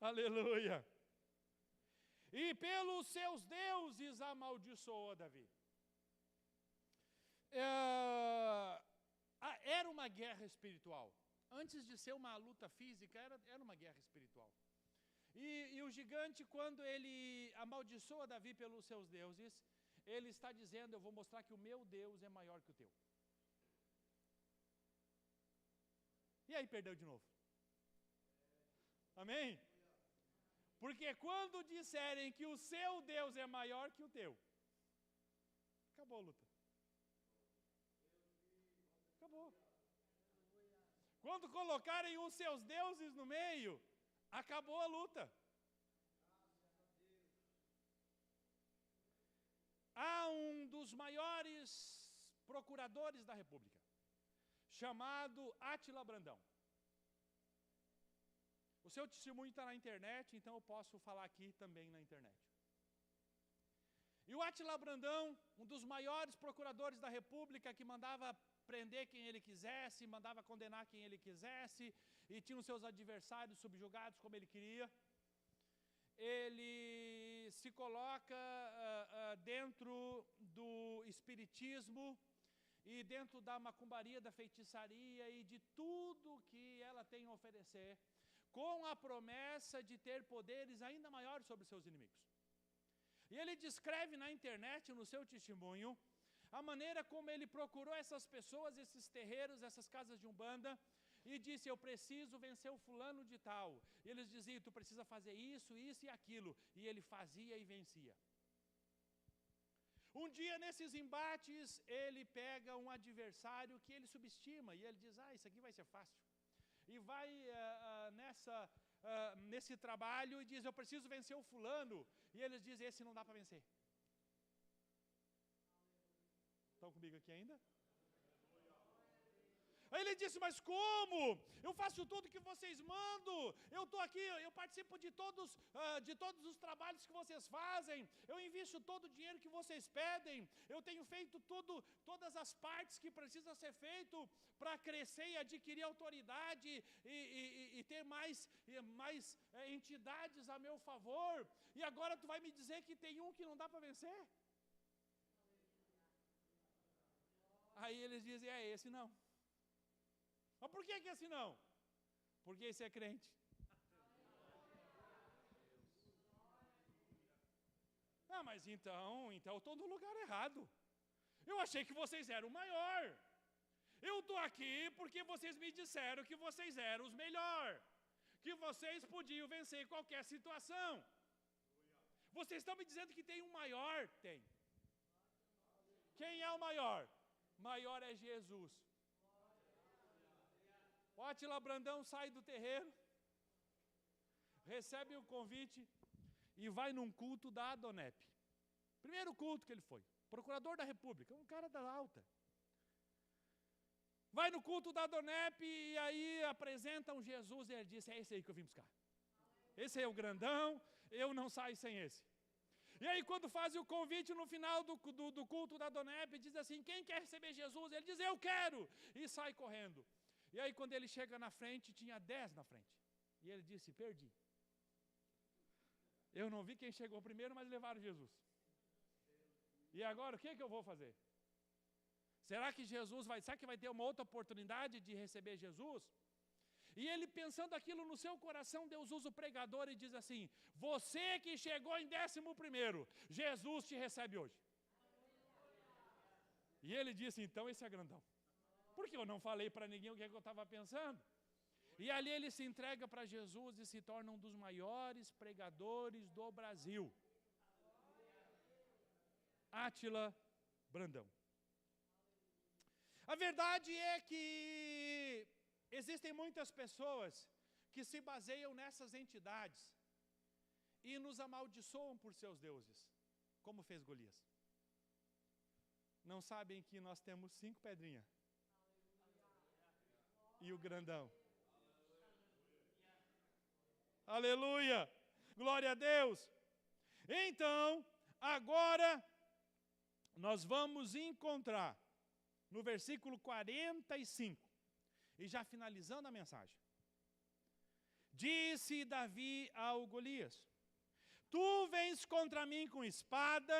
Aleluia. E pelos seus deuses amaldiçoou Davi. Era uma guerra espiritual. Antes de ser uma luta física, era uma guerra espiritual. E o gigante, quando ele amaldiçoa Davi pelos seus deuses, ele está dizendo, eu vou mostrar que o meu Deus é maior que o teu. E aí perdeu de novo. Amém? Porque quando disserem que o seu Deus é maior que o teu, acabou a luta. Acabou. Quando colocarem os seus deuses no meio, acabou a luta. Há um dos maiores procuradores da República, chamado Átila Brandão. O seu testemunho está na internet, então eu posso falar aqui também na internet. E o Átila Brandão, um dos maiores procuradores da República, que mandava prender quem ele quisesse, mandava condenar quem ele quisesse, e tinha os seus adversários subjugados como ele queria. Ele se coloca dentro do espiritismo e dentro da macumbaria, da feitiçaria e de tudo que ela tem a oferecer, com a promessa de ter poderes ainda maiores sobre seus inimigos. E ele descreve na internet, no seu testemunho, a maneira como ele procurou essas pessoas, esses terreiros, essas casas de umbanda, e disse, eu preciso vencer o fulano de tal. E eles diziam, tu precisa fazer isso, isso e aquilo. E ele fazia e vencia. Um dia, nesses embates, ele pega um adversário que ele subestima, e ele diz, isso aqui vai ser fácil. E vai nesse trabalho e diz, eu preciso vencer o fulano. E eles dizem, esse não dá para vencer. Estão comigo aqui ainda? Aí ele disse, mas como? Eu faço tudo que vocês mandam, eu estou aqui, eu participo de todos os trabalhos que vocês fazem, eu invisto todo o dinheiro que vocês pedem, eu tenho feito todas as partes que precisam ser feito para crescer e adquirir autoridade e ter mais entidades a meu favor, e agora tu vai me dizer que tem um que não dá para vencer? Aí eles dizem, esse não. Mas por que esse não? Porque esse é crente. Mas então eu estou no lugar errado. Eu achei que vocês eram o maior. Eu estou aqui porque vocês me disseram que vocês eram os melhores. Que vocês podiam vencer qualquer situação. Vocês estão me dizendo que tem um maior? Tem. Quem é o maior? Maior é Jesus. O Átila Brandão sai do terreiro, recebe o convite e vai num culto da Adonep. Primeiro culto que ele foi, procurador da República, um cara da alta. Vai no culto da Adonep e aí apresentam Jesus e ele diz, é esse aí que eu vim buscar. Esse é o grandão, eu não saio sem esse. E aí quando fazem o convite no final do culto da Adonep, diz assim, quem quer receber Jesus? Ele diz, eu quero! E sai correndo. E aí quando ele chega na frente, tinha 10 na frente. E ele disse, perdi. Eu não vi quem chegou primeiro, mas levaram Jesus. E agora o que eu vou fazer? Será que será que vai ter uma outra oportunidade de receber Jesus? E ele pensando aquilo no seu coração, Deus usa o pregador e diz assim, você que chegou em 11º, Jesus te recebe hoje. E ele disse, então esse é grandão. Porque eu não falei para ninguém o que eu estava pensando. E ali ele se entrega para Jesus e se torna um dos maiores pregadores do Brasil. Átila Brandão. A verdade é que existem muitas pessoas que se baseiam nessas entidades e nos amaldiçoam por seus deuses, como fez Golias. Não sabem que nós temos 5 pedrinhas. E o grandão. Aleluia! Glória a Deus! Então, agora nós vamos encontrar no versículo 45, e já finalizando a mensagem. Disse Davi ao Golias, tu vens contra mim com espada,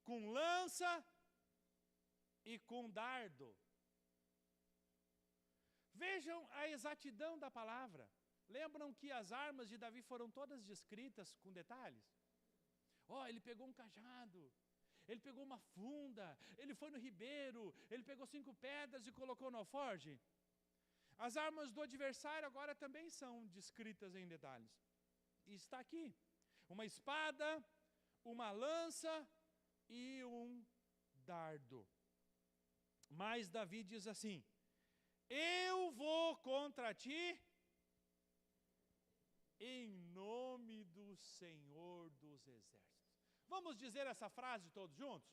com lança e com dardo. Vejam a exatidão da palavra. Lembram que as armas de Davi foram todas descritas com detalhes? Ele pegou um cajado, ele pegou uma funda, ele foi no ribeiro, ele pegou 5 pedras e colocou no alforje. As armas do adversário agora também são descritas em detalhes. E está aqui, uma espada, uma lança e um dardo. Mas Davi diz assim, eu vou contra ti em nome do Senhor dos Exércitos. Vamos dizer essa frase todos juntos?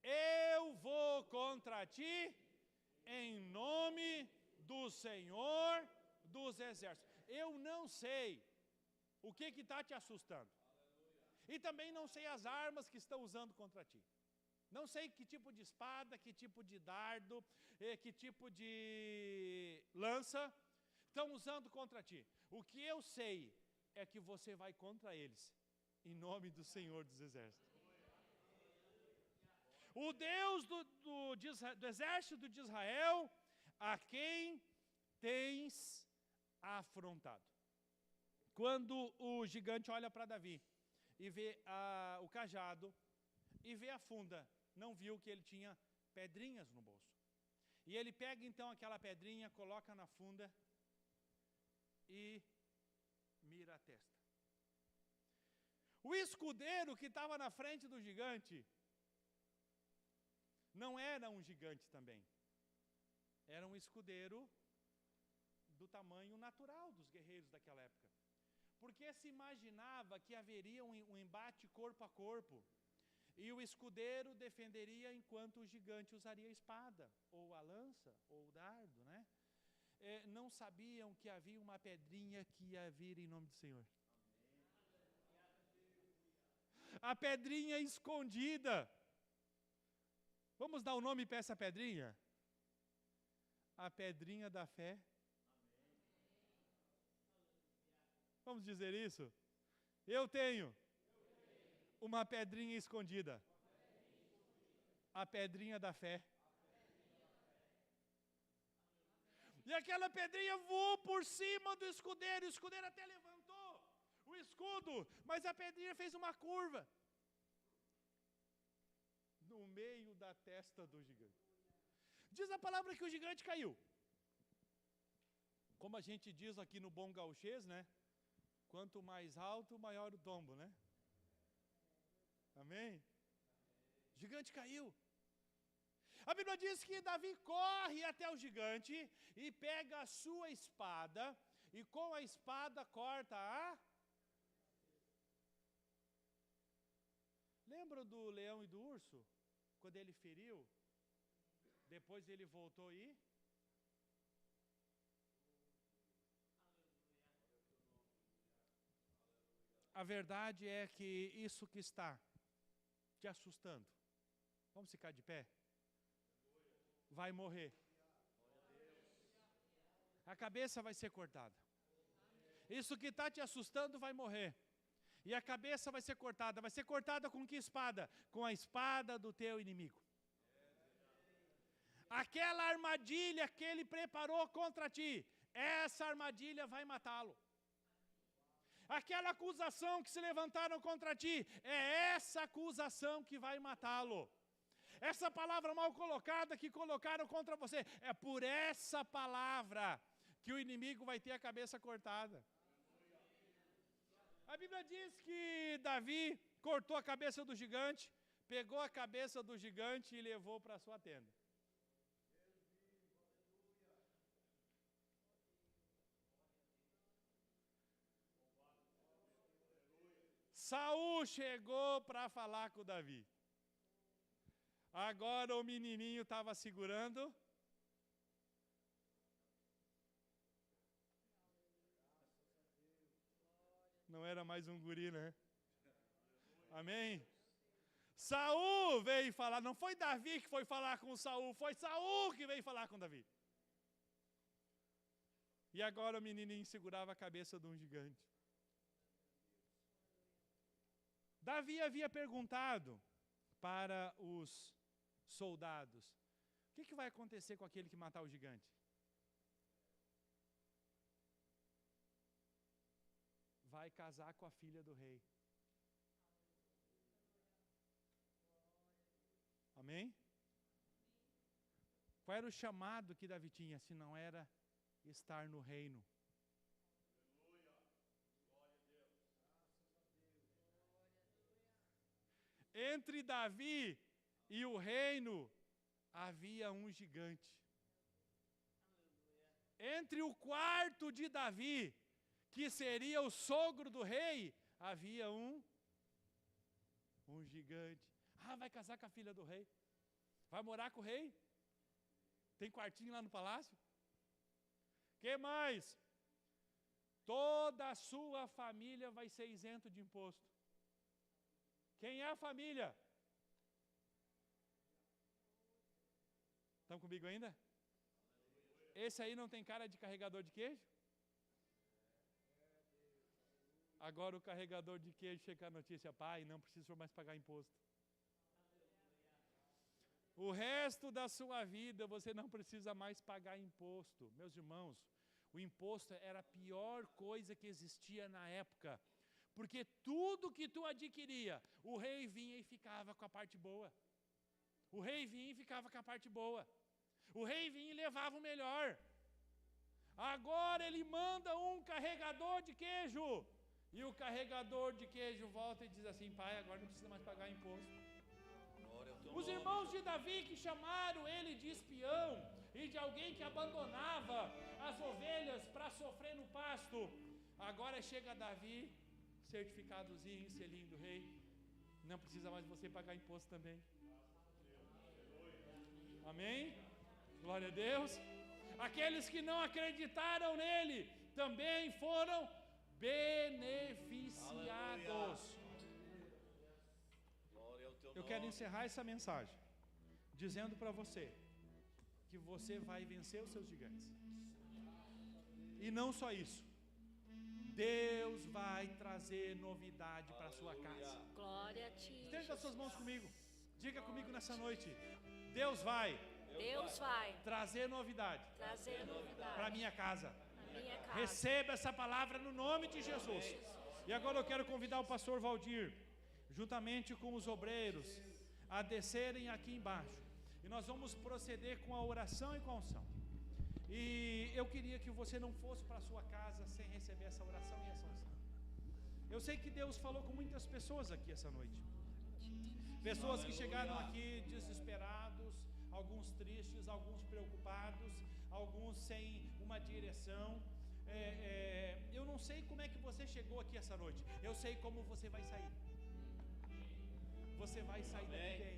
Eu vou contra ti em nome do Senhor dos Exércitos. Eu não sei o que está te assustando. E também não sei as armas que estão usando contra ti. Não sei que tipo de espada, que tipo de dardo, que tipo de lança estão usando contra ti. O que eu sei é que você vai contra eles, em nome do Senhor dos Exércitos. O Deus do exército de Israel, a quem tens afrontado. Quando o gigante olha para Davi e vê o cajado e vê a funda não viu que ele tinha pedrinhas no bolso. E ele pega então aquela pedrinha, coloca na funda e mira a testa. O escudeiro que estava na frente do gigante não era um gigante também. Era um escudeiro do tamanho natural dos guerreiros daquela época. Porque se imaginava que haveria um embate corpo a corpo. E o escudeiro defenderia enquanto o gigante usaria a espada, ou a lança, ou o dardo, né? Não sabiam que havia uma pedrinha que ia vir em nome do Senhor. A pedrinha escondida. Vamos dar o nome para essa pedrinha? A pedrinha da fé. Vamos dizer isso? Eu tenho uma pedrinha escondida. A pedrinha da fé. E aquela pedrinha voou por cima do escudeiro. O escudeiro até levantou o escudo, mas a pedrinha fez uma curva no meio da testa do gigante. Diz a palavra que o gigante caiu. Como a gente diz aqui no bom gauchês, né? Quanto mais alto, maior o tombo, né? Amém? O gigante caiu. A Bíblia diz que Davi corre até o gigante e pega a sua espada e com a espada corta a... Lembra do leão e do urso? Quando ele feriu, depois ele voltou e... A verdade é que isso que está te assustando, vamos ficar de pé? Vai morrer. A cabeça vai ser cortada. Isso que está te assustando vai morrer. E a cabeça vai ser cortada. Vai ser cortada com que espada? Com a espada do teu inimigo. Aquela armadilha que ele preparou contra ti, essa armadilha vai matá-lo. Aquela acusação que se levantaram contra ti, é essa acusação que vai matá-lo. Essa palavra mal colocada que colocaram contra você, é por essa palavra que o inimigo vai ter a cabeça cortada. A Bíblia diz que Davi cortou a cabeça do gigante, pegou a cabeça do gigante e levou para a sua tenda. Saul chegou para falar com Davi. Agora o menininho estava segurando. Não era mais um guri, né? Amém? Saul veio falar, não foi Davi que foi falar com Saul, foi Saul que veio falar com Davi. E agora o menininho segurava a cabeça de um gigante. Davi havia perguntado para os soldados, o que vai acontecer com aquele que matar o gigante? Vai casar com a filha do rei. Amém? Qual era o chamado que Davi tinha, se não era estar no reino? Entre Davi e o reino havia um gigante. Entre o quarto de Davi, que seria o sogro do rei, havia um gigante. Vai casar com a filha do rei. Vai morar com o rei. Tem quartinho lá no palácio. Que mais? Toda a sua família vai ser isento de imposto. Quem é a família? Estão comigo ainda? Esse aí não tem cara de carregador de queijo? Agora o carregador de queijo chega a notícia, pai, não precisa mais pagar imposto. O resto da sua vida você não precisa mais pagar imposto. Meus irmãos, o imposto era a pior coisa que existia na época. Porque tudo que tu adquiria, o rei vinha e ficava com a parte boa. O rei vinha e ficava com a parte boa. O rei vinha e levava o melhor. Agora ele manda um carregador de queijo. E o carregador de queijo volta e diz assim: pai, agora não precisa mais pagar imposto. Os irmãos de Davi que chamaram ele de espião e de alguém que abandonava as ovelhas para sofrer no pasto, agora chega Davi, certificadozinho, selinho do rei, não precisa mais você pagar imposto também. Amém? Glória a Deus. Aqueles que não acreditaram nele também foram beneficiados. Eu quero encerrar essa mensagem dizendo para você que você vai vencer os seus gigantes. E não só isso, Deus vai trazer novidade para a sua casa. Glória a ti. Estenda as suas mãos comigo. Diga comigo nessa noite: Deus vai trazer novidade para a minha casa. Receba essa palavra no nome de Jesus. E agora eu quero convidar o pastor Valdir, juntamente com os obreiros, a descerem aqui embaixo. E nós vamos proceder com a oração e com a unção. E eu queria que você não fosse para a sua casa sem receber essa oração e essa unção. Eu sei que Deus falou com muitas pessoas aqui essa noite. Pessoas que chegaram aqui desesperados, alguns tristes, alguns preocupados, alguns sem uma direção. Eu não sei como é que você chegou aqui essa noite. Eu sei como você vai sair. Você vai sair daqui bem.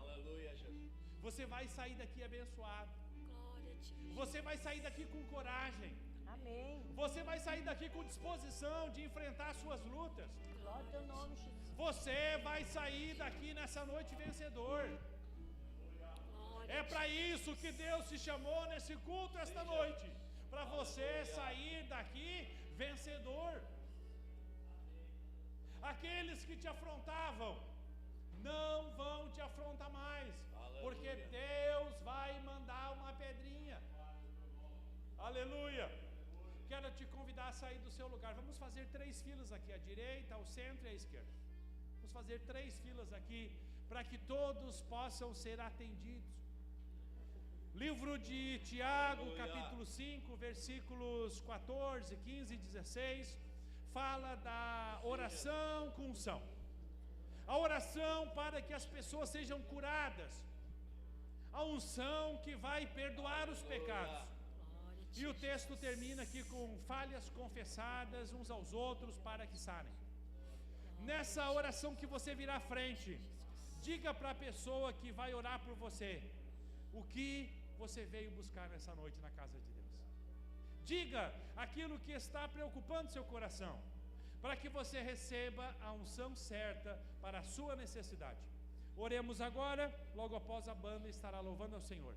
Aleluia, Jesus. Você vai sair daqui abençoado. Glória a ti. Você vai sair daqui com coragem. Amém. Você vai sair daqui com disposição de enfrentar suas lutas. Glória ao teu nome, Jesus. Você vai sair daqui nessa noite vencedor. É para isso que Deus te chamou nesse culto esta noite, para você sair daqui vencedor. Aqueles que te afrontavam não vão te afrontar mais, porque Deus vai mandar uma pedrinha. Aleluia. Quero te convidar a sair do seu lugar. Vamos fazer 3 filas aqui, à direita, ao centro e à esquerda. Vamos fazer 3 filas aqui, para que todos possam ser atendidos. Livro de Tiago, capítulo 5, versículos 14, 15 e 16, fala da oração com unção. A oração para que as pessoas sejam curadas. A unção que vai perdoar os pecados. E o texto termina aqui com falhas confessadas uns aos outros para que sarem. Nessa oração que você virá à frente, diga para a pessoa que vai orar por você o que você veio buscar nessa noite na casa de Deus. Diga aquilo que está preocupando seu coração, para que você receba a unção certa para a sua necessidade. Oremos agora, logo após a banda estará louvando ao Senhor.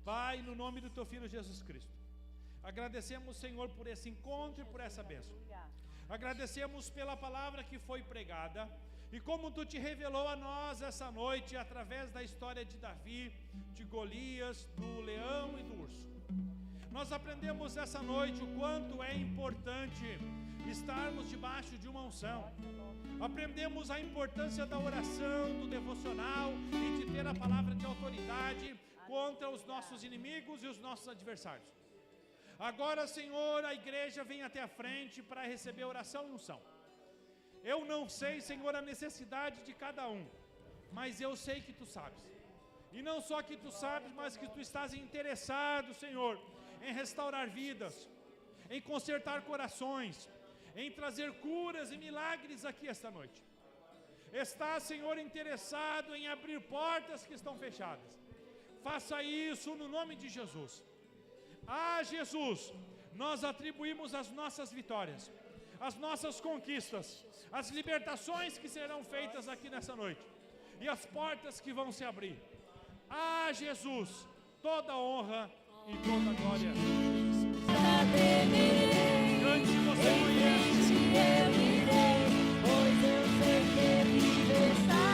Pai, no nome do Teu Filho Jesus Cristo, agradecemos, Senhor, por esse encontro e por essa bênção. Agradecemos pela palavra que foi pregada e como Tu te revelou a nós essa noite através da história de Davi, de Golias, do leão e do urso. Nós aprendemos essa noite o quanto é importante estarmos debaixo de uma unção. Aprendemos a importância da oração, do devocional e de ter a palavra de autoridade contra os nossos inimigos e os nossos adversários. Agora, Senhor, a igreja vem até a frente para receber oração e unção. Eu não sei, Senhor, a necessidade de cada um, mas eu sei que Tu sabes. E não só que Tu sabes, mas que Tu estás interessado, Senhor, em restaurar vidas, em consertar corações, em trazer curas e milagres aqui esta noite. Está, Senhor, interessado em abrir portas que estão fechadas. Faça isso no nome de Jesus. A Jesus nós atribuímos as nossas vitórias, as nossas conquistas, as libertações que serão feitas aqui nessa noite e as portas que vão se abrir. A Jesus toda a honra e toda a glória. Cante, você conhece. Eu irei, pois eu sei que vive está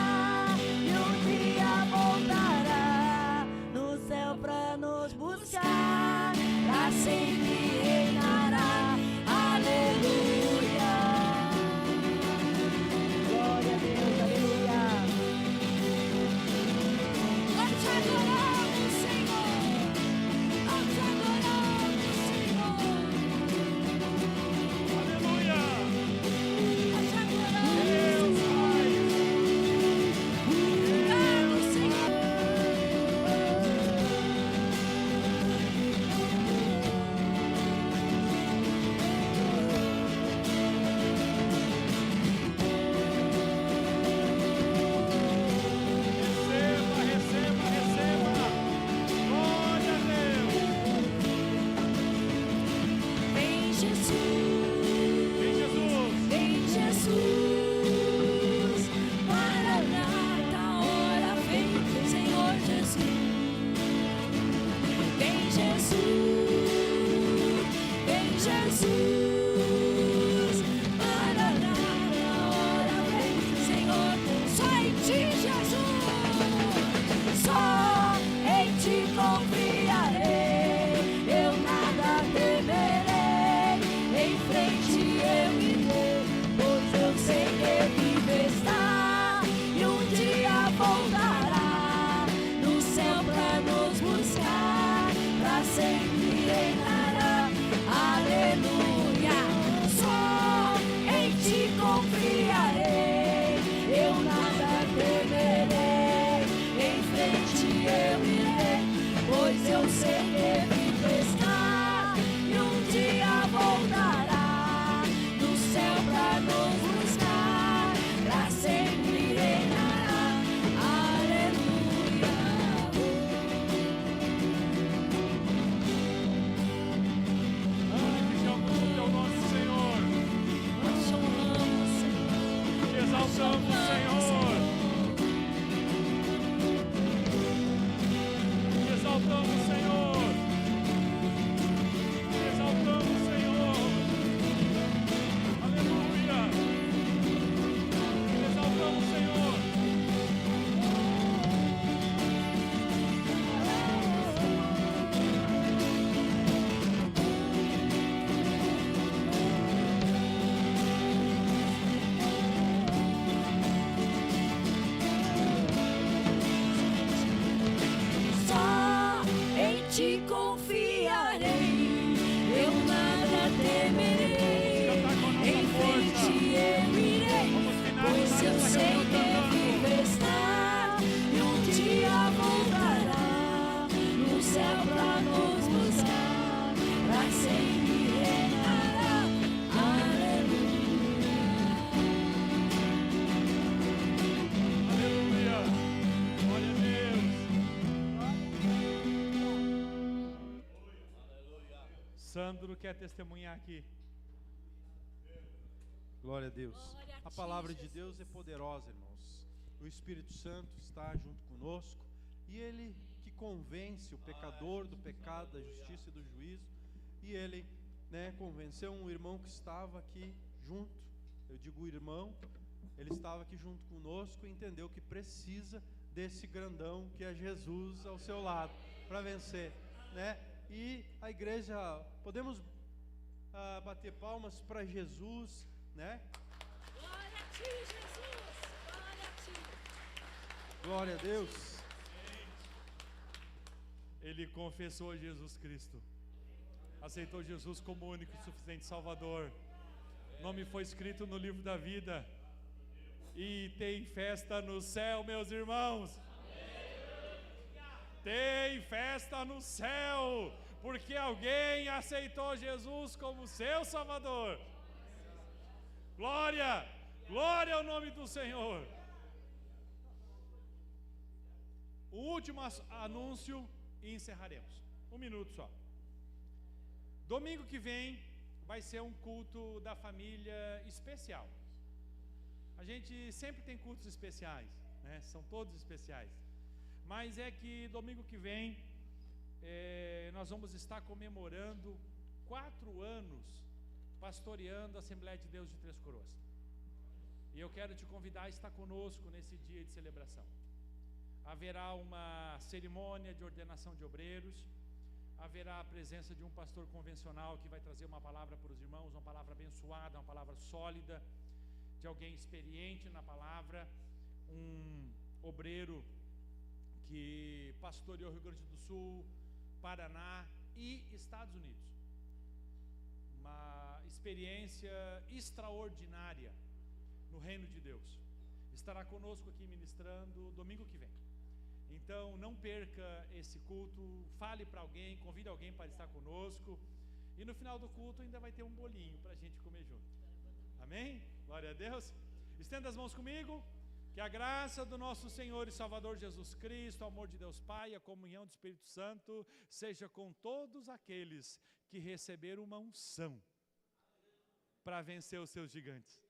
e um dia voltará no céu pra nos buscar, pra sempre reinará. Aleluia. Glória a Deus, aleluia. temerei. Cantar com a nossa Em força. frente eu irei, Vamos pois finalizar eu essa sei reunião que cantando. vivo está e um dia voltará no céu pra nos buscar, pra sempre reinará. Aleluia. Aleluia. Glória a Deus. Sandro quer testemunhar aqui. Glória a Deus. Glória a A ti, palavra de Jesus. Deus é poderosa, irmãos. O Espírito Santo está junto conosco e Ele que convence o pecador do pecado, da justiça e do juízo. E Ele, convenceu um irmão que estava aqui junto. Eu digo irmão, ele estava aqui junto conosco e entendeu que precisa desse grandão que é Jesus ao seu lado para vencer, né? E a igreja, podemos bater palmas para Jesus, né? Glória a ti, Jesus. Glória a ti. Glória a Deus. Ele confessou Jesus Cristo. Aceitou Jesus como único e suficiente Salvador. O nome foi escrito no livro da vida. E tem festa no céu, meus irmãos. Tem festa no céu, porque alguém aceitou Jesus como seu Salvador. Glória, glória ao nome do Senhor. O último anúncio e encerraremos. 1 minuto só. Domingo que vem vai ser um culto da família especial. A gente sempre tem cultos especiais, né? São todos especiais. Mas é que domingo que vem nós vamos estar comemorando 4 anos pastoreando a Assembleia de Deus de Três Coroas. E eu quero te convidar a estar conosco nesse dia de celebração. Haverá uma cerimônia de ordenação de obreiros. Haverá a presença de um pastor convencional que vai trazer uma palavra para os irmãos, uma palavra abençoada, uma palavra sólida, de alguém experiente na palavra, um obreiro que pastoreou Rio Grande do Sul, Paraná e Estados Unidos. Uma experiência extraordinária no reino de Deus. Estará conosco aqui ministrando domingo que vem. Então não perca esse culto, fale para alguém, convide alguém para estar conosco. E no final do culto ainda vai ter um bolinho para a gente comer junto. Amém? Glória a Deus. Estenda as mãos comigo. Que a graça do nosso Senhor e Salvador Jesus Cristo, o amor de Deus Pai, a comunhão do Espírito Santo, seja com todos aqueles que receberam uma unção para vencer os seus gigantes.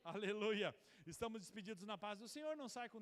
Aleluia. Estamos despedidos na paz do Senhor. Não sai com